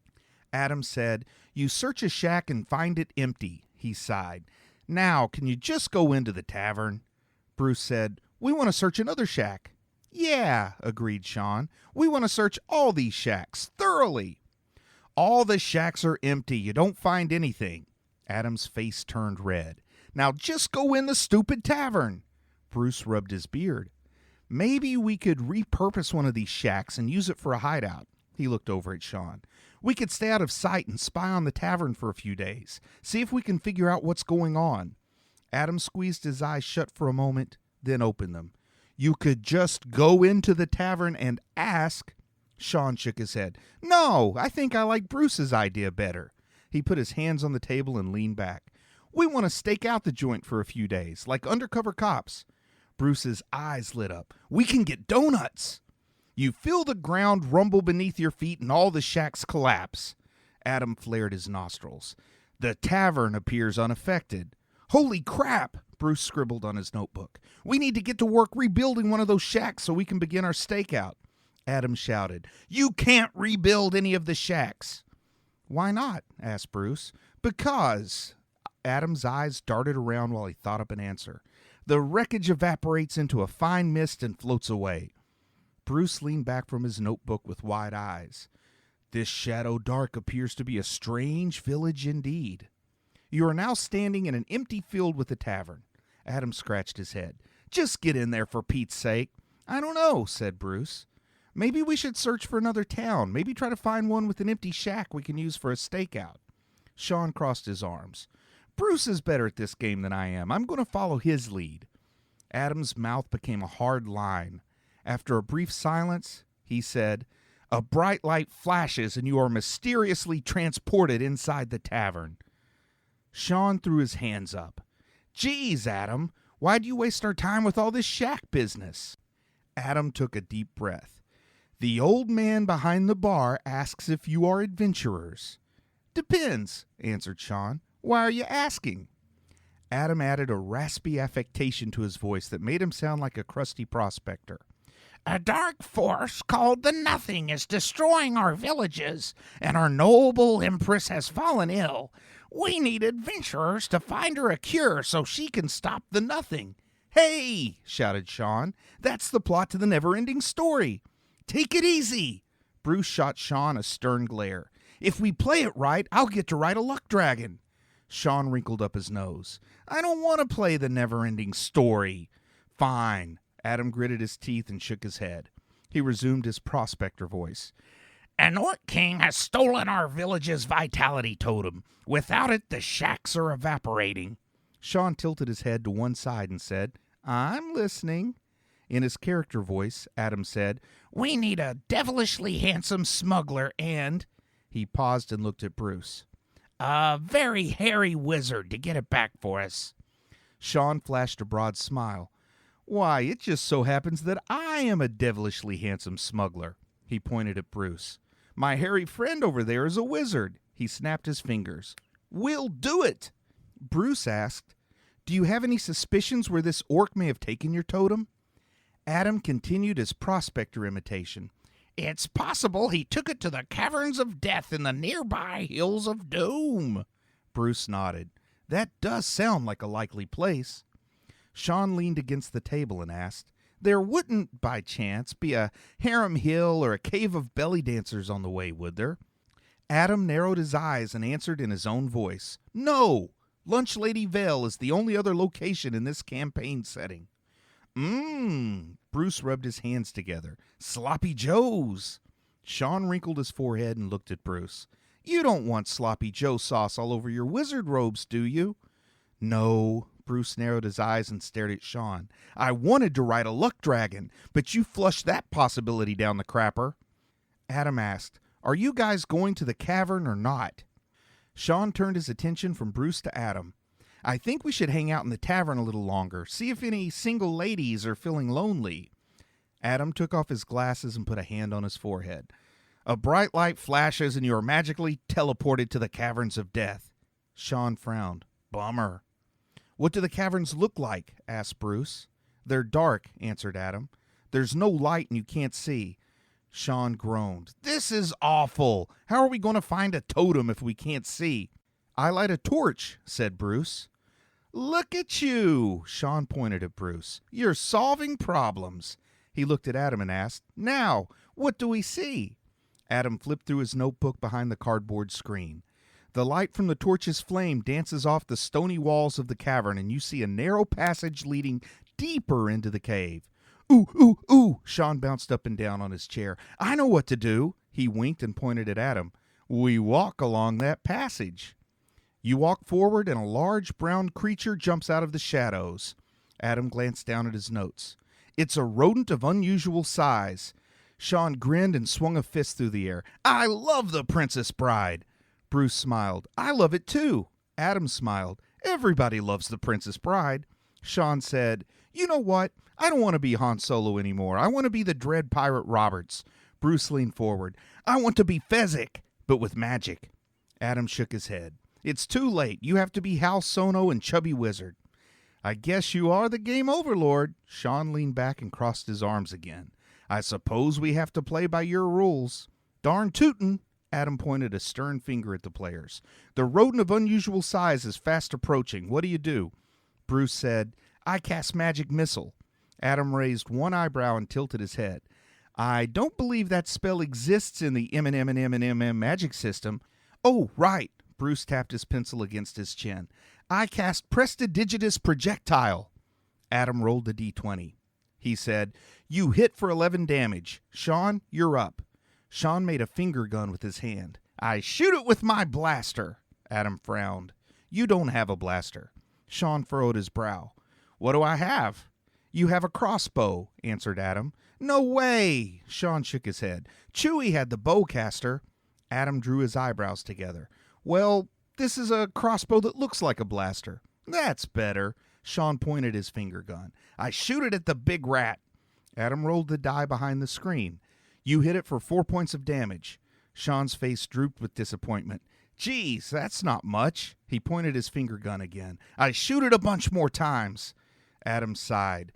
Adam said, You search a shack and find it empty. He sighed. Now, can you just go into the tavern? Bruce said, We want to search another shack. Yeah, agreed Sean. We want to search all these shacks, thoroughly. All the shacks are empty. You don't find anything. Adam's face turned red. Now just go in the stupid tavern. Bruce rubbed his beard. Maybe we could repurpose one of these shacks and use it for a hideout. He looked over at Sean. We could stay out of sight and spy on the tavern for a few days. See if we can figure out what's going on. Adam squeezed his eyes shut for a moment, then opened them. You could just go into the tavern and ask. Sean shook his head. No, I think I like Bruce's idea better. He put his hands on the table and leaned back. We want to stake out the joint for a few days, like undercover cops. Bruce's eyes lit up. We can get donuts. You feel the ground rumble beneath your feet and all the shacks collapse. Adam flared his nostrils. The tavern appears unaffected. Holy crap, Bruce scribbled on his notebook. We need to get to work rebuilding one of those shacks so we can begin our stakeout. Adam shouted, You can't rebuild any of the shacks. Why not? Asked Bruce. Because. Adam's eyes darted around while he thought up an answer. The wreckage evaporates into a fine mist and floats away. Bruce leaned back from his notebook with wide eyes. This shadow dark appears to be a strange village indeed. You are now standing in an empty field with a tavern. Adam scratched his head. Just get in there for Pete's sake. I don't know, said Bruce. Maybe we should search for another town. Maybe try to find one with an empty shack we can use for a stakeout. Sean crossed his arms. Bruce is better at this game than I am. I'm going to follow his lead. Adam's mouth became a hard line. After a brief silence, he said, A bright light flashes and you are mysteriously transported inside the tavern. Sean threw his hands up. Geez, Adam, why do you waste our time with all this shack business? Adam took a deep breath. The old man behind the bar asks if you are adventurers. Depends, answered Sean. Why are you asking? Adam added a raspy affectation to his voice that made him sound like a crusty prospector. A dark force called the Nothing is destroying our villages, and our noble empress has fallen ill. We need adventurers to find her a cure so she can stop the Nothing. Hey, shouted Sean, that's the plot to the never-ending story. Take it easy. Bruce shot Sean a stern glare. If we play it right, I'll get to ride a luck dragon. Sean wrinkled up his nose. I don't want to play the never-ending story. Fine. Adam gritted his teeth and shook his head. He resumed his prospector voice. An Orc King has stolen our village's vitality totem. Without it, the shacks are evaporating. Sean tilted his head to one side and said, I'm listening. In his character voice, Adam said, We need a devilishly handsome smuggler and... He paused and looked at Bruce. A very hairy wizard to get it back for us. Sean flashed a broad smile. Why, it just so happens that I am a devilishly handsome smuggler. He pointed at Bruce. My hairy friend over there is a wizard. He snapped his fingers. We'll do it. Bruce asked, Do you have any suspicions where this orc may have taken your totem? Adam continued his prospector imitation. It's possible he took it to the caverns of death in the nearby hills of doom. Bruce nodded. That does sound like a likely place. Sean leaned against the table and asked, There wouldn't, by chance, be a harem hill or a cave of belly dancers on the way, would there? Adam narrowed his eyes and answered in his own voice, No! Lunch Lady Vale is the only other location in this campaign setting. Bruce rubbed his hands together. Sloppy Joe's. Sean wrinkled his forehead and looked at Bruce. You don't want Sloppy Joe sauce all over your wizard robes, do you? No. Bruce narrowed his eyes and stared at Sean. I wanted to ride a luck dragon, but you flushed that possibility down the crapper. Adam asked, Are you guys going to the cavern or not? Sean turned his attention from Bruce to Adam. I think we should hang out in the tavern a little longer, see if any single ladies are feeling lonely. Adam took off his glasses and put a hand on his forehead. A bright light flashes and you are magically teleported to the caverns of death. Sean frowned. Bummer. What do the caverns look like? Asked Bruce. They're dark, answered Adam. There's no light and you can't see. Sean groaned. This is awful. How are we going to find a totem if we can't see? I light a torch, said Bruce. Look at you, Sean pointed at Bruce. You're solving problems. He looked at Adam and asked, Now, what do we see? Adam flipped through his notebook behind the cardboard screen. The light from the torch's flame dances off the stony walls of the cavern, and you see a narrow passage leading deeper into the cave. Ooh, ooh, ooh, Sean bounced up and down on his chair. I know what to do. He winked and pointed at Adam. We walk along that passage. You walk forward, and a large brown creature jumps out of the shadows. Adam glanced down at his notes. It's a rodent of unusual size. Sean grinned and swung a fist through the air. I love the Princess Bride. Bruce smiled. I love it too. Adam smiled. Everybody loves the Princess Bride. Sean said, You know what? I don't want to be Han Solo anymore. I want to be the Dread Pirate Roberts. Bruce leaned forward. I want to be Fezzik, but with magic. Adam shook his head. It's too late. You have to be Hal Sono and Chubby Wizard. I guess you are the game overlord. Sean leaned back and crossed his arms again. I suppose we have to play by your rules. Darn tootin'. Adam pointed a stern finger at the players. The rodent of unusual size is fast approaching. What do you do? Bruce said, I cast Magic Missile. Adam raised one eyebrow and tilted his head. I don't believe that spell exists in the M&M magic system. Oh, right. Bruce tapped his pencil against his chin. I cast Prestidigitus Projectile. Adam rolled the d20. He said, You hit for 11 damage. Sean, you're up. Sean made a finger gun with his hand. I shoot it with my blaster. Adam frowned. You don't have a blaster. Sean furrowed his brow. What do I have? You have a crossbow, answered Adam. No way! Sean shook his head. Chewie had the bowcaster. Adam drew his eyebrows together. Well, this is a crossbow that looks like a blaster. That's better. Sean pointed his finger gun. I shoot it at the big rat. Adam rolled the die behind the screen. You hit it for 4 points of damage. Sean's face drooped with disappointment. Geez, that's not much. He pointed his finger gun again. I shoot it a bunch more times. Adam sighed.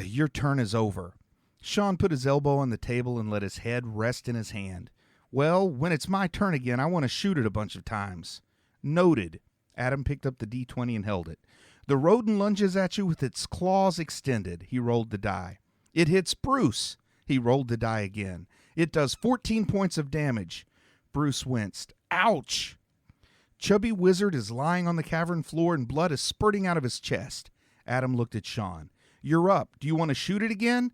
Your turn is over. Sean put his elbow on the table and let his head rest in his hand. Well, when it's my turn again, I want to shoot it a bunch of times. Noted. Adam picked up the d20 and held it. The rodent lunges at you with its claws extended. He rolled the die. It hits Bruce. He rolled the die again. It does 14 points of damage. Bruce winced. Ouch! Chubby Wizard is lying on the cavern floor and blood is spurting out of his chest. Adam looked at Sean. You're up. Do you want to shoot it again?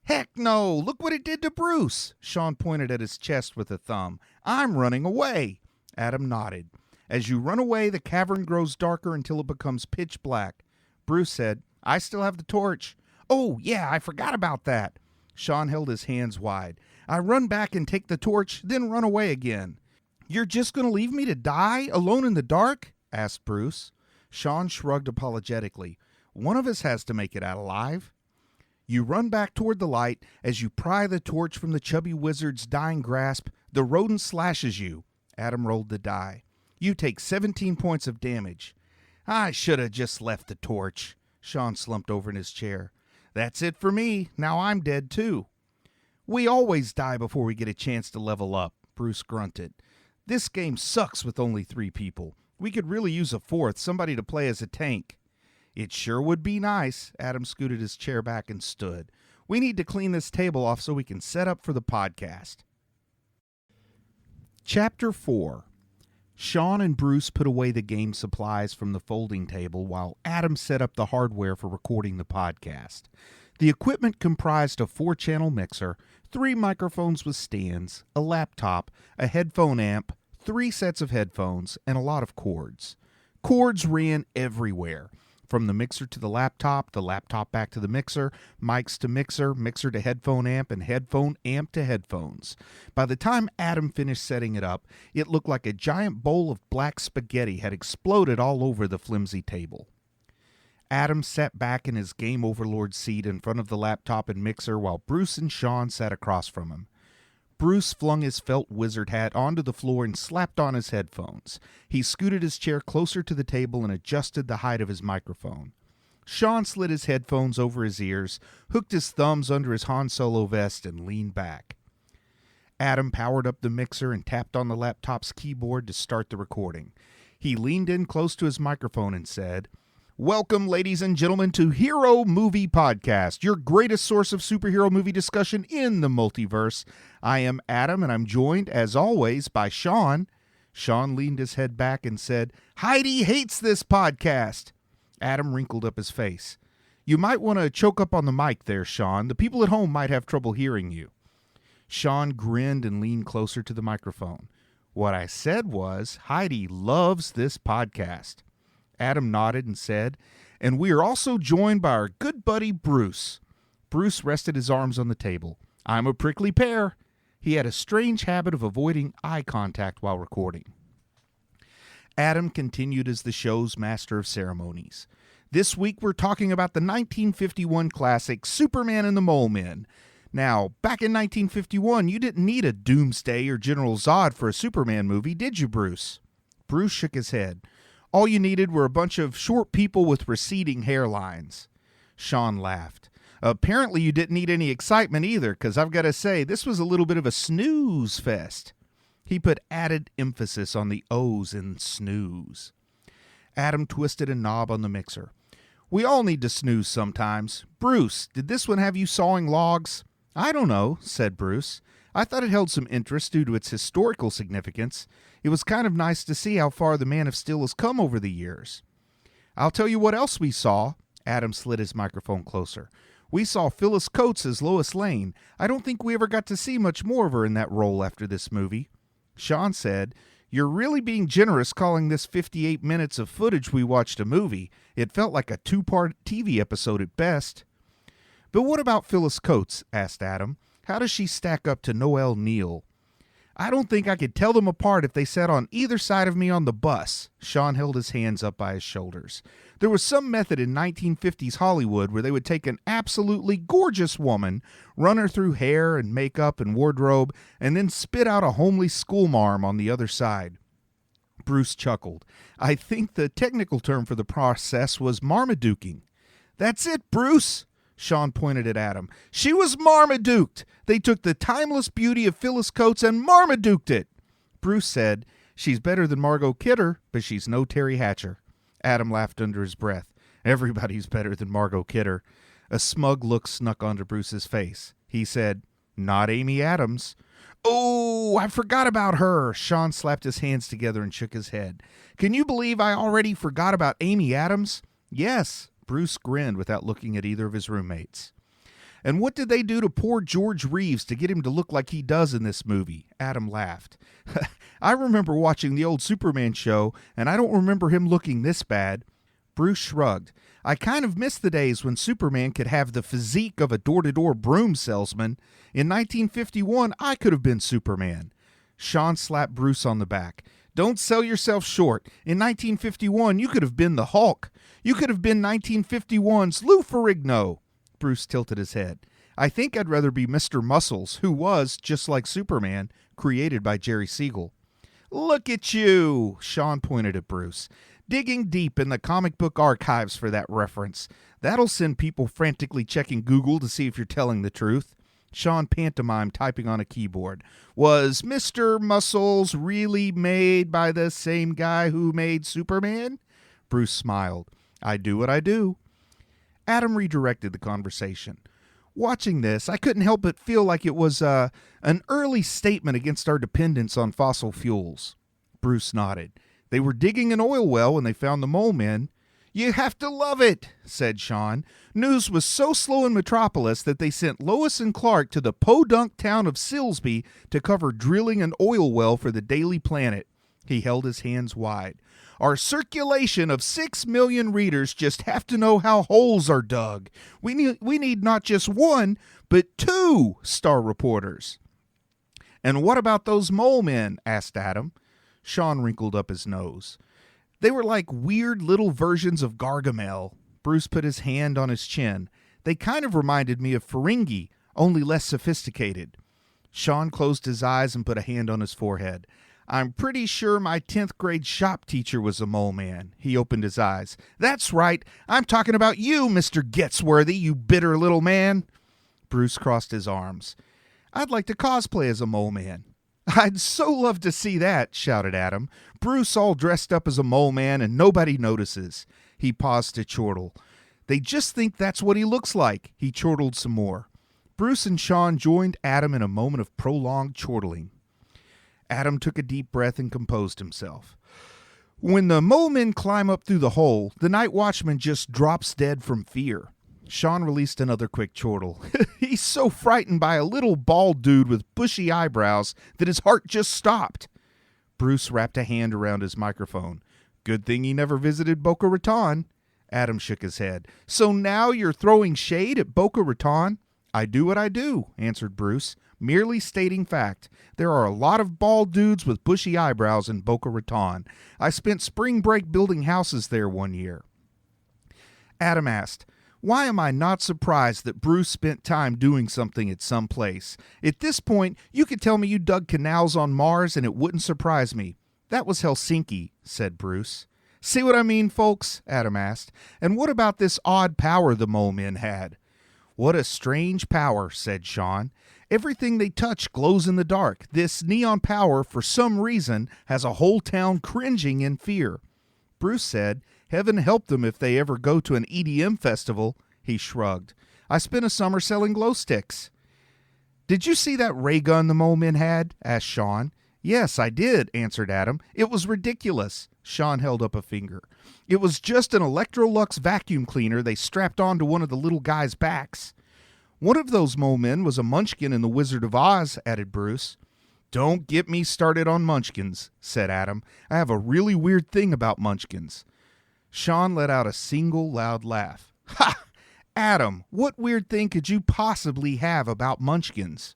Heck no! Look what it did to Bruce! Sean pointed at his chest with a thumb. I'm running away! Adam nodded. As you run away, the cavern grows darker until it becomes pitch black. Bruce said, I still have the torch. Oh, yeah, I forgot about that. Sean held his hands wide. I run back and take the torch, then run away again. You're just going to leave me to die alone in the dark? Asked Bruce. Sean shrugged apologetically. One of us has to make it out alive. You run back toward the light. As you pry the torch from the Chubby Wizard's dying grasp, the rodent slashes you. Adam rolled the die. You take 17 points of damage. I should have just left the torch. Sean slumped over in his chair. That's it for me. Now I'm dead too. We always die before we get a chance to level up, Bruce grunted. This game sucks with only 3 people. We could really use a 4th, somebody to play as a tank. It sure would be nice. Adam scooted his chair back and stood. We need to clean this table off so we can set up for the podcast. Chapter 4. Sean and Bruce put away the game supplies from the folding table while Adam set up the hardware for recording the podcast. The equipment comprised a 4-channel mixer, 3 microphones with stands, a laptop, a headphone amp, 3 sets of headphones, and a lot of cords. Cords ran everywhere. From the mixer to the laptop back to the mixer, mics to mixer, mixer to headphone amp, and headphone amp to headphones. By the time Adam finished setting it up, it looked like a giant bowl of black spaghetti had exploded all over the flimsy table. Adam sat back in his game overlord seat in front of the laptop and mixer while Bruce and Sean sat across from him. Bruce flung his felt wizard hat onto the floor and slapped on his headphones. He scooted his chair closer to the table and adjusted the height of his microphone. Sean slid his headphones over his ears, hooked his thumbs under his Han Solo vest, and leaned back. Adam powered up the mixer and tapped on the laptop's keyboard to start the recording. He leaned in close to his microphone and said, Welcome, ladies and gentlemen, to Hero Movie Podcast, your greatest source of superhero movie discussion in the multiverse. I am Adam, and I'm joined, as always, by Sean. Sean leaned his head back and said, Heidi hates this podcast. Adam wrinkled up his face. You might want to choke up on the mic there, Sean. The people at home might have trouble hearing you. Sean grinned and leaned closer to the microphone. What I said was, Heidi loves this podcast. Adam nodded and said, and we are also joined by our good buddy Bruce. Bruce rested his arms on the table. I'm a prickly pear. He had a strange habit of avoiding eye contact while recording. Adam continued as the show's master of ceremonies. This week we're talking about the 1951 classic Superman and the Mole Men. Now, back in 1951, you didn't need a Doomsday or General Zod for a Superman movie, did you, Bruce? Bruce shook his head. All you needed were a bunch of short people with receding hairlines. Sean laughed. Apparently you didn't need any excitement either, because I've got to say, this was a little bit of a snooze fest. He put added emphasis on the O's in snooze. Adam twisted a knob on the mixer. We all need to snooze sometimes. Bruce, did this one have you sawing logs? I don't know, said Bruce. I thought it held some interest due to its historical significance. It was kind of nice to see how far the Man of Steel has come over the years. I'll tell you what else we saw. Adam slid his microphone closer. We saw Phyllis Coates as Lois Lane. I don't think we ever got to see much more of her in that role after this movie. Sean said, You're really being generous calling this 58 minutes of footage we watched a movie. It felt like a 2-part TV episode at best. But what about Phyllis Coates? Asked Adam. How does she stack up to Noelle Neal? I don't think I could tell them apart if they sat on either side of me on the bus. Sean held his hands up by his shoulders. There was some method in 1950s Hollywood where they would take an absolutely gorgeous woman, run her through hair and makeup and wardrobe, and then spit out a homely schoolmarm on the other side. Bruce chuckled. I think the technical term for the process was marmaduking. That's it, Bruce. Sean pointed at Adam. She was Marmaduked. They took the timeless beauty of Phyllis Coates and Marmaduked it. Bruce said, She's better than Margot Kidder, but she's no Terry Hatcher. Adam laughed under his breath. Everybody's better than Margot Kidder. A smug look snuck onto Bruce's face. He said, Not Amy Adams. Oh, I forgot about her. Sean slapped his hands together and shook his head. Can you believe I already forgot about Amy Adams? Yes. Bruce grinned without looking at either of his roommates. And what did they do to poor George Reeves to get him to look like he does in this movie? Adam laughed. I remember watching the old Superman show, and I don't remember him looking this bad. Bruce shrugged. I kind of miss the days when Superman could have the physique of a door-to-door broom salesman. In 1951, I could have been Superman. Sean slapped Bruce on the back. Don't sell yourself short. In 1951, you could have been the Hulk. You could have been 1951's Lou Ferrigno. Bruce tilted his head. I think I'd rather be Mr. Muscles, who was, just like Superman, created by Jerry Siegel. Look at you, Sean pointed at Bruce. Digging deep in the comic book archives for that reference. That'll send people frantically checking Google to see if you're telling the truth. Sean pantomimed typing on a keyboard. Was Mr. Muscles really made by the same guy who made Superman? Bruce smiled. I do what I do. Adam redirected the conversation. Watching this, I couldn't help but feel like it was an early statement against our dependence on fossil fuels. Bruce nodded. They were digging an oil well when they found the mole men. You have to love it, said Sean. News was so slow in Metropolis that they sent Lois and Clark to the podunk town of Silsby to cover drilling an oil well for the Daily Planet. He held his hands wide. Our circulation of 6 million readers just have to know how holes are dug. We need not just one, but 2 star reporters. And what about those mole men? Asked Adam. Sean wrinkled up his nose. They were like weird little versions of Gargamel. Bruce put his hand on his chin. They kind of reminded me of Ferengi, only less sophisticated. Sean closed his eyes and put a hand on his forehead. I'm pretty sure my 10th grade shop teacher was a mole man. He opened his eyes. That's right. I'm talking about you, Mr. Getsworthy, you bitter little man. Bruce crossed his arms. I'd like to cosplay as a mole man. I'd so love to see that, shouted Adam. Bruce all dressed up as a mole man and nobody notices. He paused to chortle. They just think that's what he looks like. He chortled some more. Bruce and Sean joined Adam in a moment of prolonged chortling. Adam took a deep breath and composed himself. When the mole men climb up through the hole, the night watchman just drops dead from fear. Sean released another quick chortle. He's so frightened by a little bald dude with bushy eyebrows that his heart just stopped. Bruce wrapped a hand around his microphone. Good thing he never visited Boca Raton. Adam shook his head. So now you're throwing shade at Boca Raton? I do what I do, answered Bruce, merely stating fact. There are a lot of bald dudes with bushy eyebrows in Boca Raton. I spent spring break building houses there one year. Adam asked, why am I not surprised that Bruce spent time doing something at some place? At this point, you could tell me you dug canals on Mars and it wouldn't surprise me. That was Helsinki, said Bruce. See what I mean, folks? Adam asked. And what about this odd power the mole men had? What a strange power, said Sean. Everything they touch glows in the dark. This neon power, for some reason, has a whole town cringing in fear. Bruce said, Heaven help them if they ever go to an EDM festival. He shrugged. I spent a summer selling glow sticks. Did you see that ray gun the mole men had? Asked Sean. Yes, I did, answered Adam. It was ridiculous. Sean held up a finger. It was just an Electrolux vacuum cleaner they strapped onto one of the little guy's backs. One of those mole men was a munchkin in The Wizard of Oz, added Bruce. Don't get me started on munchkins, said Adam. I have a really weird thing about munchkins. Sean let out a single loud laugh. Ha! Adam, what weird thing could you possibly have about munchkins?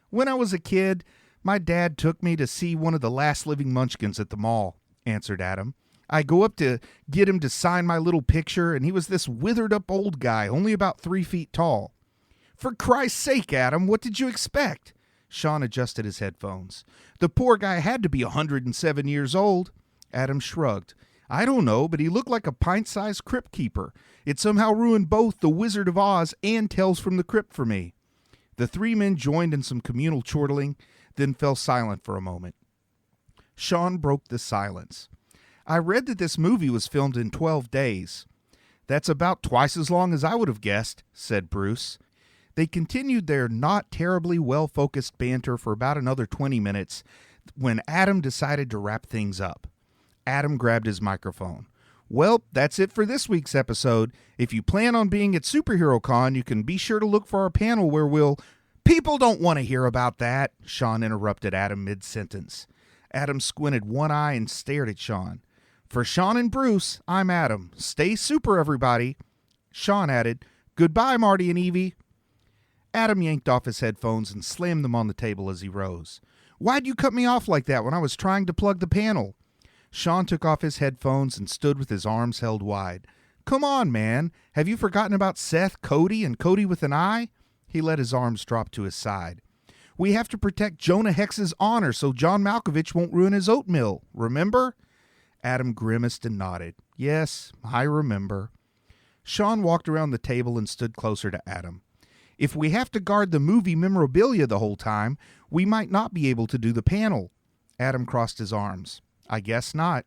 When I was a kid, my dad took me to see one of the last living munchkins at the mall, answered Adam. I go up to get him to sign my little picture, and he was this withered up old guy, only about 3 feet tall. For Christ's sake, Adam, what did you expect? Sean adjusted his headphones. The poor guy had to be 107 years old. Adam shrugged. I don't know, but he looked like a pint-sized crypt keeper. It somehow ruined both The Wizard of Oz and Tales from the Crypt for me. The three men joined in some communal chortling, then fell silent for a moment. Sean broke the silence. I read that this movie was filmed in 12 days. That's about twice as long as I would have guessed, said Bruce. They continued their not terribly well-focused banter for about another 20 minutes when Adam decided to wrap things up. Adam grabbed his microphone. Well, that's it for this week's episode. If you plan on being at Superhero Con, you can be sure to look for our panel where we'll... People don't want to hear about that, Sean interrupted Adam mid-sentence. Adam squinted one eye and stared at Sean. For Sean and Bruce, I'm Adam. Stay super, everybody. Sean added, Goodbye, Marty and Evie. Adam yanked off his headphones and slammed them on the table as he rose. Why'd you cut me off like that when I was trying to plug the panel? Sean took off his headphones and stood with his arms held wide. Come on, man. Have you forgotten about Seth, Cody, and Cody with an eye? He let his arms drop to his side. We have to protect Jonah Hex's honor so John Malkovich won't ruin his oatmeal. Remember? Adam grimaced and nodded. Yes, I remember. Sean walked around the table and stood closer to Adam. If we have to guard the movie memorabilia the whole time, we might not be able to do the panel. Adam crossed his arms. I guess not.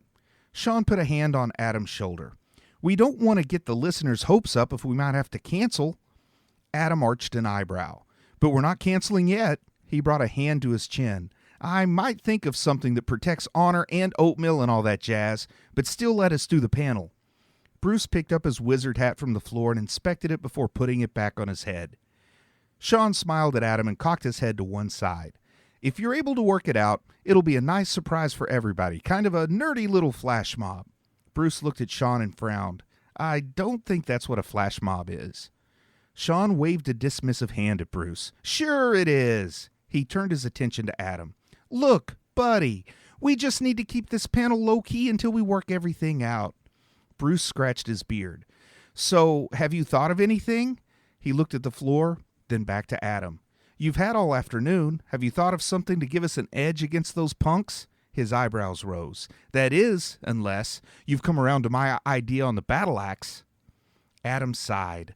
Sean put a hand on Adam's shoulder. We don't want to get the listeners' hopes up if we might have to cancel. Adam arched an eyebrow. But we're not canceling yet. He brought a hand to his chin. I might think of something that protects honor and oatmeal and all that jazz, but still let us do the panel. Bruce picked up his wizard hat from the floor and inspected it before putting it back on his head. Sean smiled at Adam and cocked his head to one side. If you're able to work it out, it'll be a nice surprise for everybody, kind of a nerdy little flash mob. Bruce looked at Sean and frowned. I don't think that's what a flash mob is. Sean waved a dismissive hand at Bruce. Sure it is. He turned his attention to Adam. Look, buddy, we just need to keep this panel low-key until we work everything out. Bruce scratched his beard. So, have you thought of anything? He looked at the floor, then back to Adam. You've had all afternoon. Have you thought of something to give us an edge against those punks? His eyebrows rose. That is, unless you've come around to my idea on the battle axe. Adam sighed.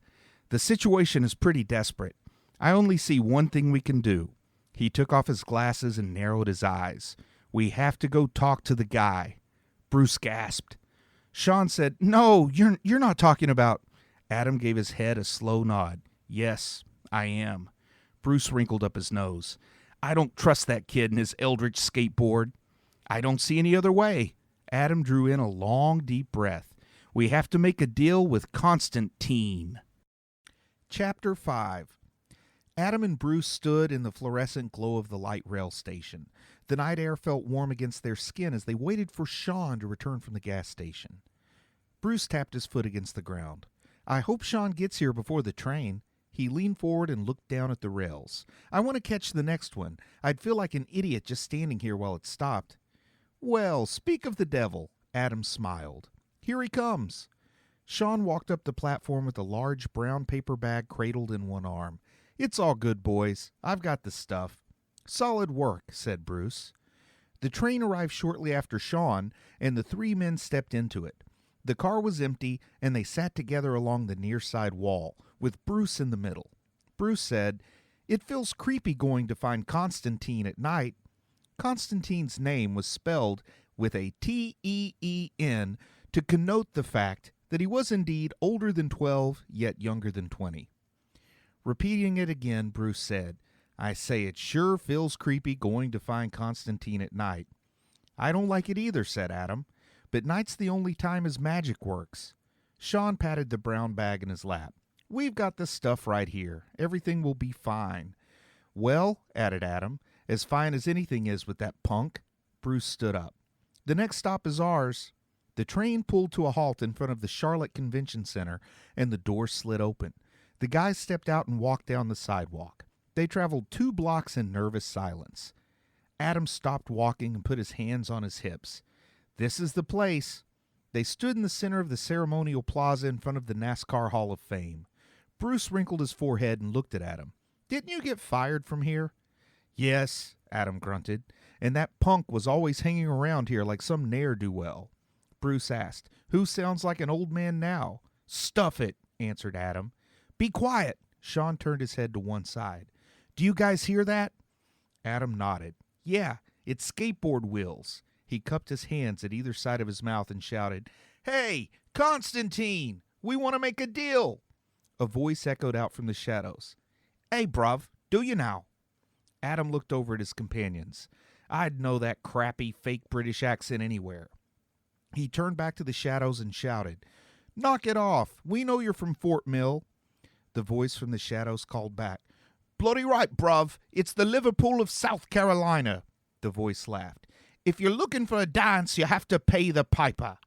The situation is pretty desperate. I only see one thing we can do. He took off his glasses and narrowed his eyes. We have to go talk to the guy. Bruce gasped. Sean said, No, you're not talking about... Adam gave his head a slow nod. Yes, I am. Bruce wrinkled up his nose. I don't trust that kid and his eldritch skateboard. I don't see any other way. Adam drew in a long, deep breath. We have to make a deal with Constantine. Chapter 5. Adam and Bruce stood in the fluorescent glow of the light rail station. The night air felt warm against their skin as they waited for Sean to return from the gas station. Bruce tapped his foot against the ground. I hope Sean gets here before the train. He leaned forward and looked down at the rails. I want to catch the next one. I'd feel like an idiot just standing here while it stopped. Well, speak of the devil. Adam smiled. Here he comes. Sean walked up the platform with a large brown paper bag cradled in one arm. It's all good, boys. I've got the stuff. Solid work, said Bruce. The train arrived shortly after Sean, and the three men stepped into it. The car was empty, and they sat together along the near side wall, with Bruce in the middle. Bruce said, "It feels creepy going to find Constantine at night." Constantine's name was spelled with a T-E-E-N to connote the fact that he was indeed older than 12, yet younger than 20. Repeating it again, Bruce said, "I say it sure feels creepy going to find Constantine at night." "I don't like it either," said Adam, "but night's the only time his magic works." Sean patted the brown bag in his lap. "We've got the stuff right here. Everything will be fine." "Well," added Adam, "as fine as anything is with that punk." Bruce stood up. "The next stop is ours." The train pulled to a halt in front of the Charlotte Convention Center, and the door slid open. The guys stepped out and walked down the sidewalk. They traveled 2 blocks in nervous silence. Adam stopped walking and put his hands on his hips. "This is the place." They stood in the center of the ceremonial plaza in front of the NASCAR Hall of Fame. Bruce wrinkled his forehead and looked at Adam. "Didn't you get fired from here?" "Yes," Adam grunted, "and that punk was always hanging around here like some ne'er-do-well." Bruce asked, "Who sounds like an old man now?" "Stuff it," answered Adam. "Be quiet." Sean turned his head to one side. "Do you guys hear that?" Adam nodded. "Yeah, it's skateboard wheels." He cupped his hands at either side of his mouth and shouted, "Hey, Constantine, we want to make a deal." A voice echoed out from the shadows. "Hey, bruv, do you now?" Adam looked over at his companions. I'd know that crappy, fake British accent anywhere. He turned back to the shadows and shouted, "Knock it off. We know you're from Fort Mill." The voice from the shadows called back, "Bloody right, bruv. It's the Liverpool of South Carolina." The voice laughed. "If you're looking for a dance, you have to pay the piper."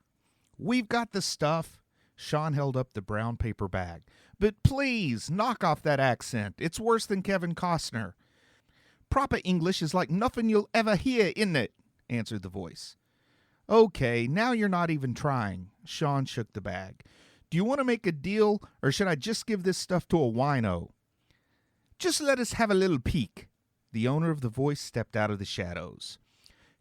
"We've got the stuff." Sean held up the brown paper bag. "But please, knock off that accent. It's worse than Kevin Costner." "Proper English is like nothing you'll ever hear, isn't it?" answered the voice. "Okay, now you're not even trying." Sean shook the bag. "Do you want to make a deal, or should I just give this stuff to a wino?" "Just let us have a little peek." The owner of the voice stepped out of the shadows.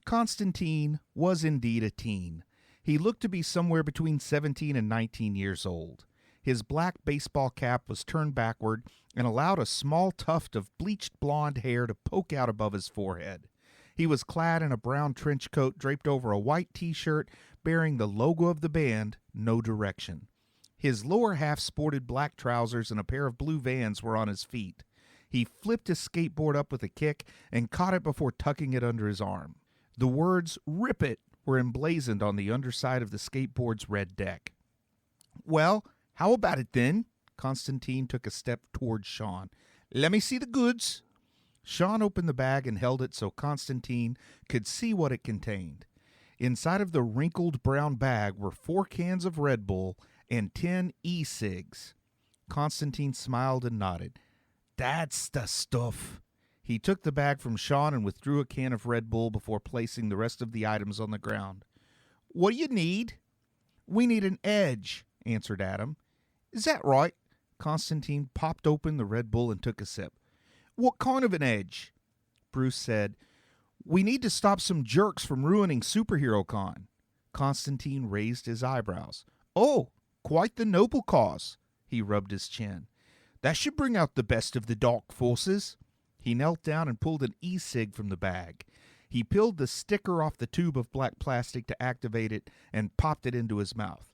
Constantine was indeed a teen. He looked to be somewhere between 17 and 19 years old. His black baseball cap was turned backward and allowed a small tuft of bleached blonde hair to poke out above his forehead. He was clad in a brown trench coat draped over a white T-shirt bearing the logo of the band, No Direction. His lower half sported black trousers and a pair of blue Vans were on his feet. He flipped his skateboard up with a kick and caught it before tucking it under his arm. The words, "Rip it," were emblazoned on the underside of the skateboard's red deck. "Well, how about it then?" Constantine took a step towards Sean. "Let me see the goods." Sean opened the bag and held it so Constantine could see what it contained. Inside of the wrinkled brown bag were 4 cans of Red Bull and 10 e-cigs. Constantine smiled and nodded. "That's the stuff." He took the bag from Sean and withdrew a can of Red Bull before placing the rest of the items on the ground. "What do you need?" "We need an edge," answered Adam. "Is that right?" Constantine popped open the Red Bull and took a sip. "What kind of an edge?" Bruce said, "We need to stop some jerks from ruining Superhero Con." Constantine raised his eyebrows. "Oh, quite the noble cause." He rubbed his chin. "That should bring out the best of the dark forces." He knelt down and pulled an e-cig from the bag. He peeled the sticker off the tube of black plastic to activate it and popped it into his mouth.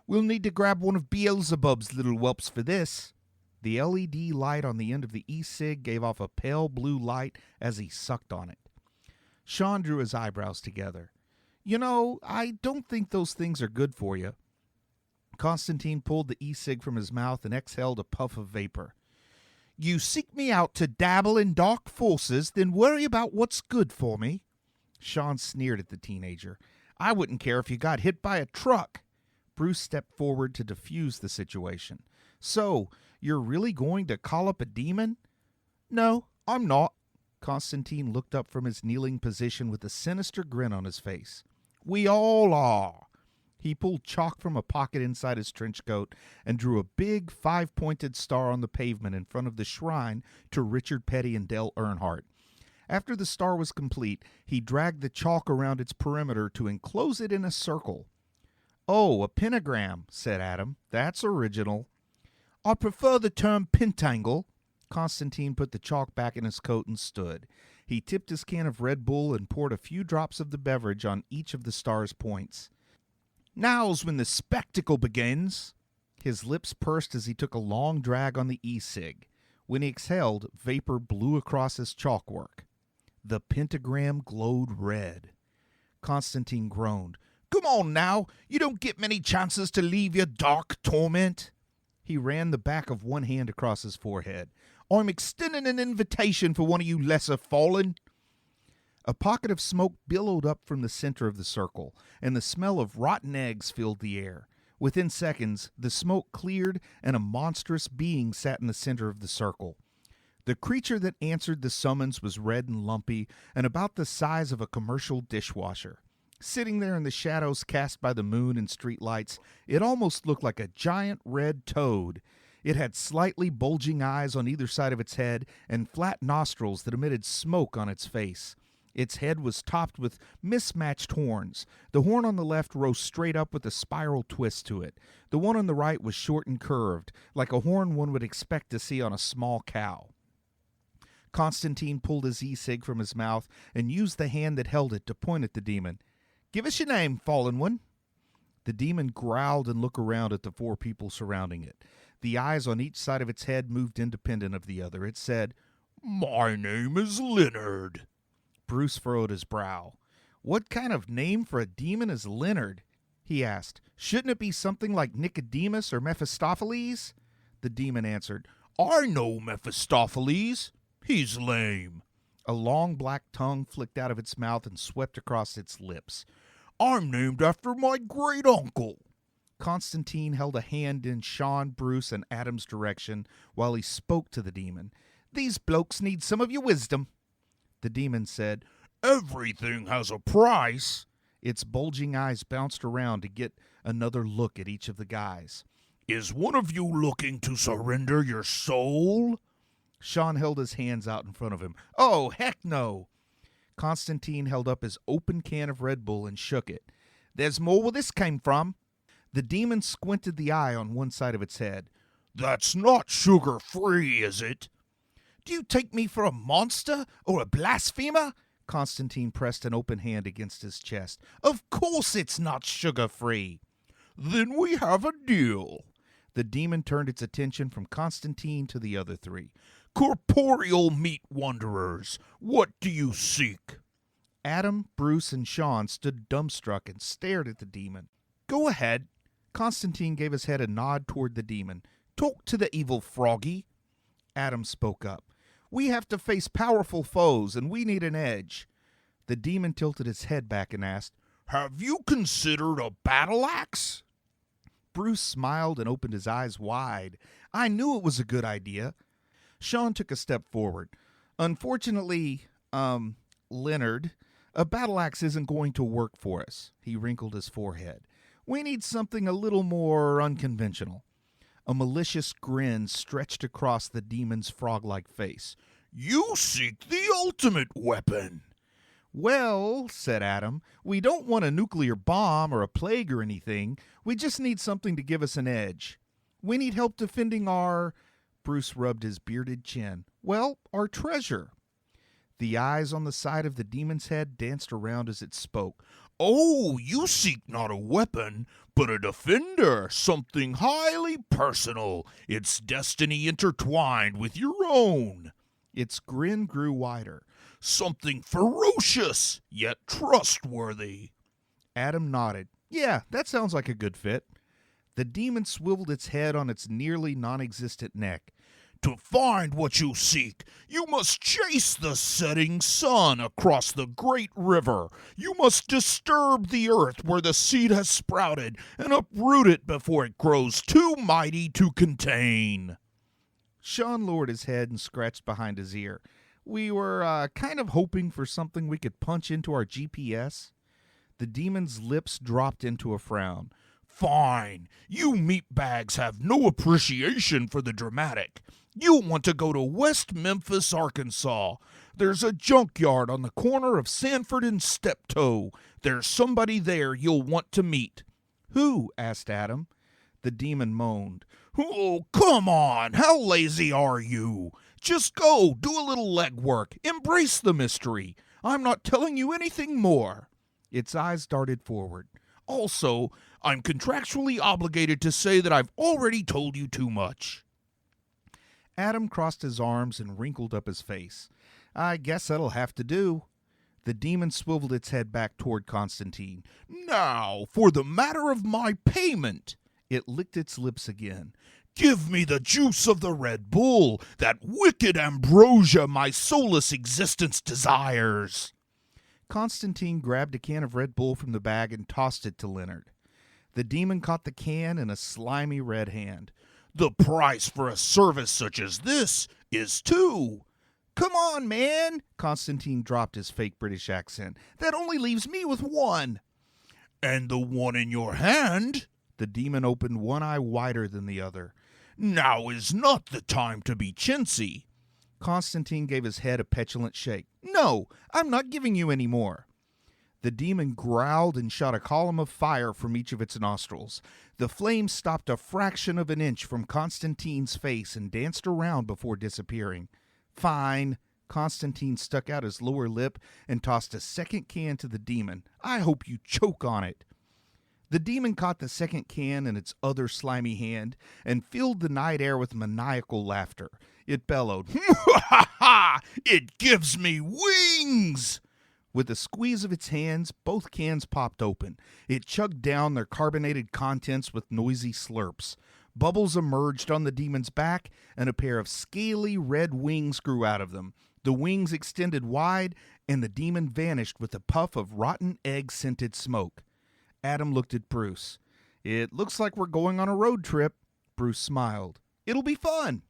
"We'll need to grab one of Beelzebub's little whelps for this." The LED light on the end of the e-cig gave off a pale blue light as he sucked on it. Sean drew his eyebrows together. "You know, I don't think those things are good for you." Constantine pulled the e-cig from his mouth and exhaled a puff of vapor. "You seek me out to dabble in dark forces, then worry about what's good for me." Sean sneered at the teenager. "I wouldn't care if you got hit by a truck." Bruce stepped forward to defuse the situation. "So, you're really going to call up a demon?" "No, I'm not." Constantine looked up from his kneeling position with a sinister grin on his face. "We all are." He pulled chalk from a pocket inside his trench coat and drew a big 5-pointed star on the pavement in front of the shrine to Richard Petty and Dale Earnhardt. After the star was complete, he dragged the chalk around its perimeter to enclose it in a circle. "Oh, a pentagram," said Adam. "That's original." "I prefer the term pentangle." Constantine put the chalk back in his coat and stood. He tipped his can of Red Bull and poured a few drops of the beverage on each of the star's points. "Now's when the spectacle begins." His lips pursed as he took a long drag on the e-cig. When he exhaled, vapor blew across his chalkwork. The pentagram glowed red. Constantine groaned. "Come on now, you don't get many chances to leave your dark torment." He ran the back of one hand across his forehead. "I'm extending an invitation for one of you lesser fallen." A pocket of smoke billowed up from the center of the circle, and the smell of rotten eggs filled the air. Within seconds, the smoke cleared, and a monstrous being sat in the center of the circle. The creature that answered the summons was red and lumpy, and about the size of a commercial dishwasher. Sitting there in the shadows cast by the moon and street lights, it almost looked like a giant red toad. It had slightly bulging eyes on either side of its head and flat nostrils that emitted smoke on its face. Its head was topped with mismatched horns. The horn on the left rose straight up with a spiral twist to it. The one on the right was short and curved, like a horn one would expect to see on a small cow. Constantine pulled his e-cig from his mouth and used the hand that held it to point at the demon. "Give us your name, fallen one." The demon growled and looked around at the four people surrounding it. The eyes on each side of its head moved independent of the other. It said, "My name is Leonard." Bruce furrowed his brow. "What kind of name for a demon is Leonard?" he asked. "Shouldn't it be something like Nicodemus or Mephistopheles?" The demon answered, "I know Mephistopheles. He's lame." A long black tongue flicked out of its mouth and swept across its lips. "I'm named after my great-uncle." Constantine held a hand in Sean, Bruce, and Adam's direction while he spoke to the demon. "These blokes need some of your wisdom." The demon said, "Everything has a price." Its bulging eyes bounced around to get another look at each of the guys. "Is one of you looking to surrender your soul?" Sean held his hands out in front of him. "Oh, heck no." Constantine held up his open can of Red Bull and shook it. "There's more where this came from." The demon squinted the eye on one side of its head. "That's not sugar-free, is it?" "Do you take me for a monster or a blasphemer?" Constantine pressed an open hand against his chest. "Of course it's not sugar-free." "Then we have a deal." The demon turned its attention from Constantine to the other three. "Corporeal meat wanderers, what do you seek?" Adam, Bruce, and Sean stood dumbstruck and stared at the demon. "Go ahead." Constantine gave his head a nod toward the demon. "Talk to the evil froggy." Adam spoke up. "We have to face powerful foes, and we need an edge." The demon tilted his head back and asked, "Have you considered a battle axe?" Bruce smiled and opened his eyes wide. "I knew it was a good idea." Sean took a step forward. "Unfortunately, Leonard, a battle axe isn't going to work for us." He wrinkled his forehead. "We need something a little more unconventional." A malicious grin stretched across the demon's frog-like face. "You seek the ultimate weapon." "Well," said Adam, "we don't want a nuclear bomb or a plague or anything. We just need something to give us an edge. We need help defending our—" Bruce rubbed his bearded chin. "Well, our treasure." The eyes on the side of the demon's head danced around as it spoke. "Oh, you seek not a weapon, but a defender, something highly personal, its destiny intertwined with your own." Its grin grew wider. "Something ferocious, yet trustworthy." Adam nodded. "Yeah, that sounds like a good fit." The demon swiveled its head on its nearly non-existent neck. "To find what you seek, you must chase the setting sun across the great river. You must disturb the earth where the seed has sprouted and uproot it before it grows too mighty to contain." Sean lowered his head and scratched behind his ear. "We were kind of hoping for something we could punch into our GPS." The demon's lips dropped into a frown. "Fine. You meatbags have no appreciation for the dramatic. You'll want to go to West Memphis, Arkansas. There's a junkyard on the corner of Sanford and Steptoe. There's somebody there you'll want to meet." "Who?" asked Adam. The demon moaned. "Oh, come on! How lazy are you? Just go, do a little legwork, embrace the mystery. I'm not telling you anything more." Its eyes darted forward. "Also, I'm contractually obligated to say that I've already told you too much." Adam crossed his arms and wrinkled up his face. "I guess that'll have to do." The demon swiveled its head back toward Constantine. "Now, for the matter of my payment." It licked its lips again. "Give me the juice of the Red Bull, that wicked ambrosia my soulless existence desires." Constantine grabbed a can of Red Bull from the bag and tossed it to Leonard. The demon caught the can in a slimy red hand. "The price for a service such as this is 2. "Come on, man!" Constantine dropped his fake British accent. "That only leaves me with 1. "And the one in your hand?" The demon opened one eye wider than the other. "Now is not the time to be chintzy." Constantine gave his head a petulant shake. "No, I'm not giving you any more." The demon growled and shot a column of fire from each of its nostrils. The flames stopped a fraction of an inch from Constantine's face and danced around before disappearing. "Fine." Constantine stuck out his lower lip and tossed a second can to the demon. "I hope you choke on it." The demon caught the second can in its other slimy hand and filled the night air with maniacal laughter. It bellowed, "Ha ha ha! It gives me wings!" With a squeeze of its hands, both cans popped open. It chugged down their carbonated contents with noisy slurps. Bubbles emerged on the demon's back, and a pair of scaly red wings grew out of them. The wings extended wide, and the demon vanished with a puff of rotten egg-scented smoke. Adam looked at Bruce. "It looks like we're going on a road trip." Bruce smiled. "It'll be fun."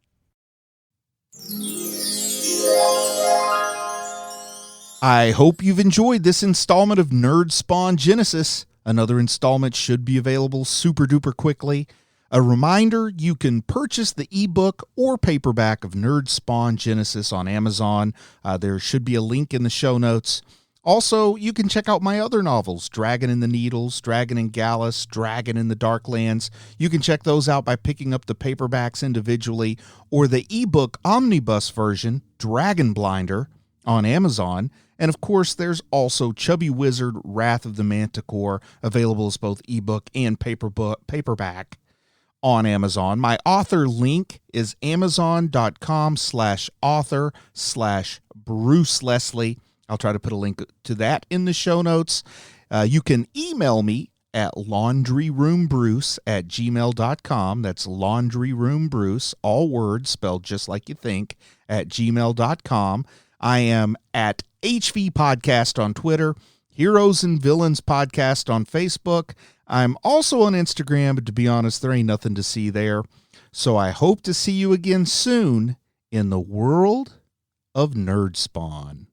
I hope you've enjoyed this installment of Nerdspawn Genesis. Another installment should be available super duper quickly. A reminder, you can purchase the ebook or paperback of Nerdspawn Genesis on Amazon. There should be a link in the show notes. Also, you can check out my other novels, Dragon in the Needles, Dragon in Gallus, Dragon in the Darklands. You can check those out by picking up the paperbacks individually or the ebook omnibus version, Dragon Blinder, on Amazon. And of course, there's also Chubby Wizard, Wrath of the Manticore, available as both ebook and paperback on Amazon. My author link is amazon.com/author/Bruce Leslie. I'll try to put a link to that in the show notes. You can email me at laundryroombruce@gmail.com. That's laundryroombruce, all words spelled just like you think, @gmail.com. I am at HV Podcast on Twitter, Heroes and Villains Podcast on Facebook. I'm also on Instagram, but to be honest, there ain't nothing to see there. So I hope to see you again soon in the world of Nerdspawn.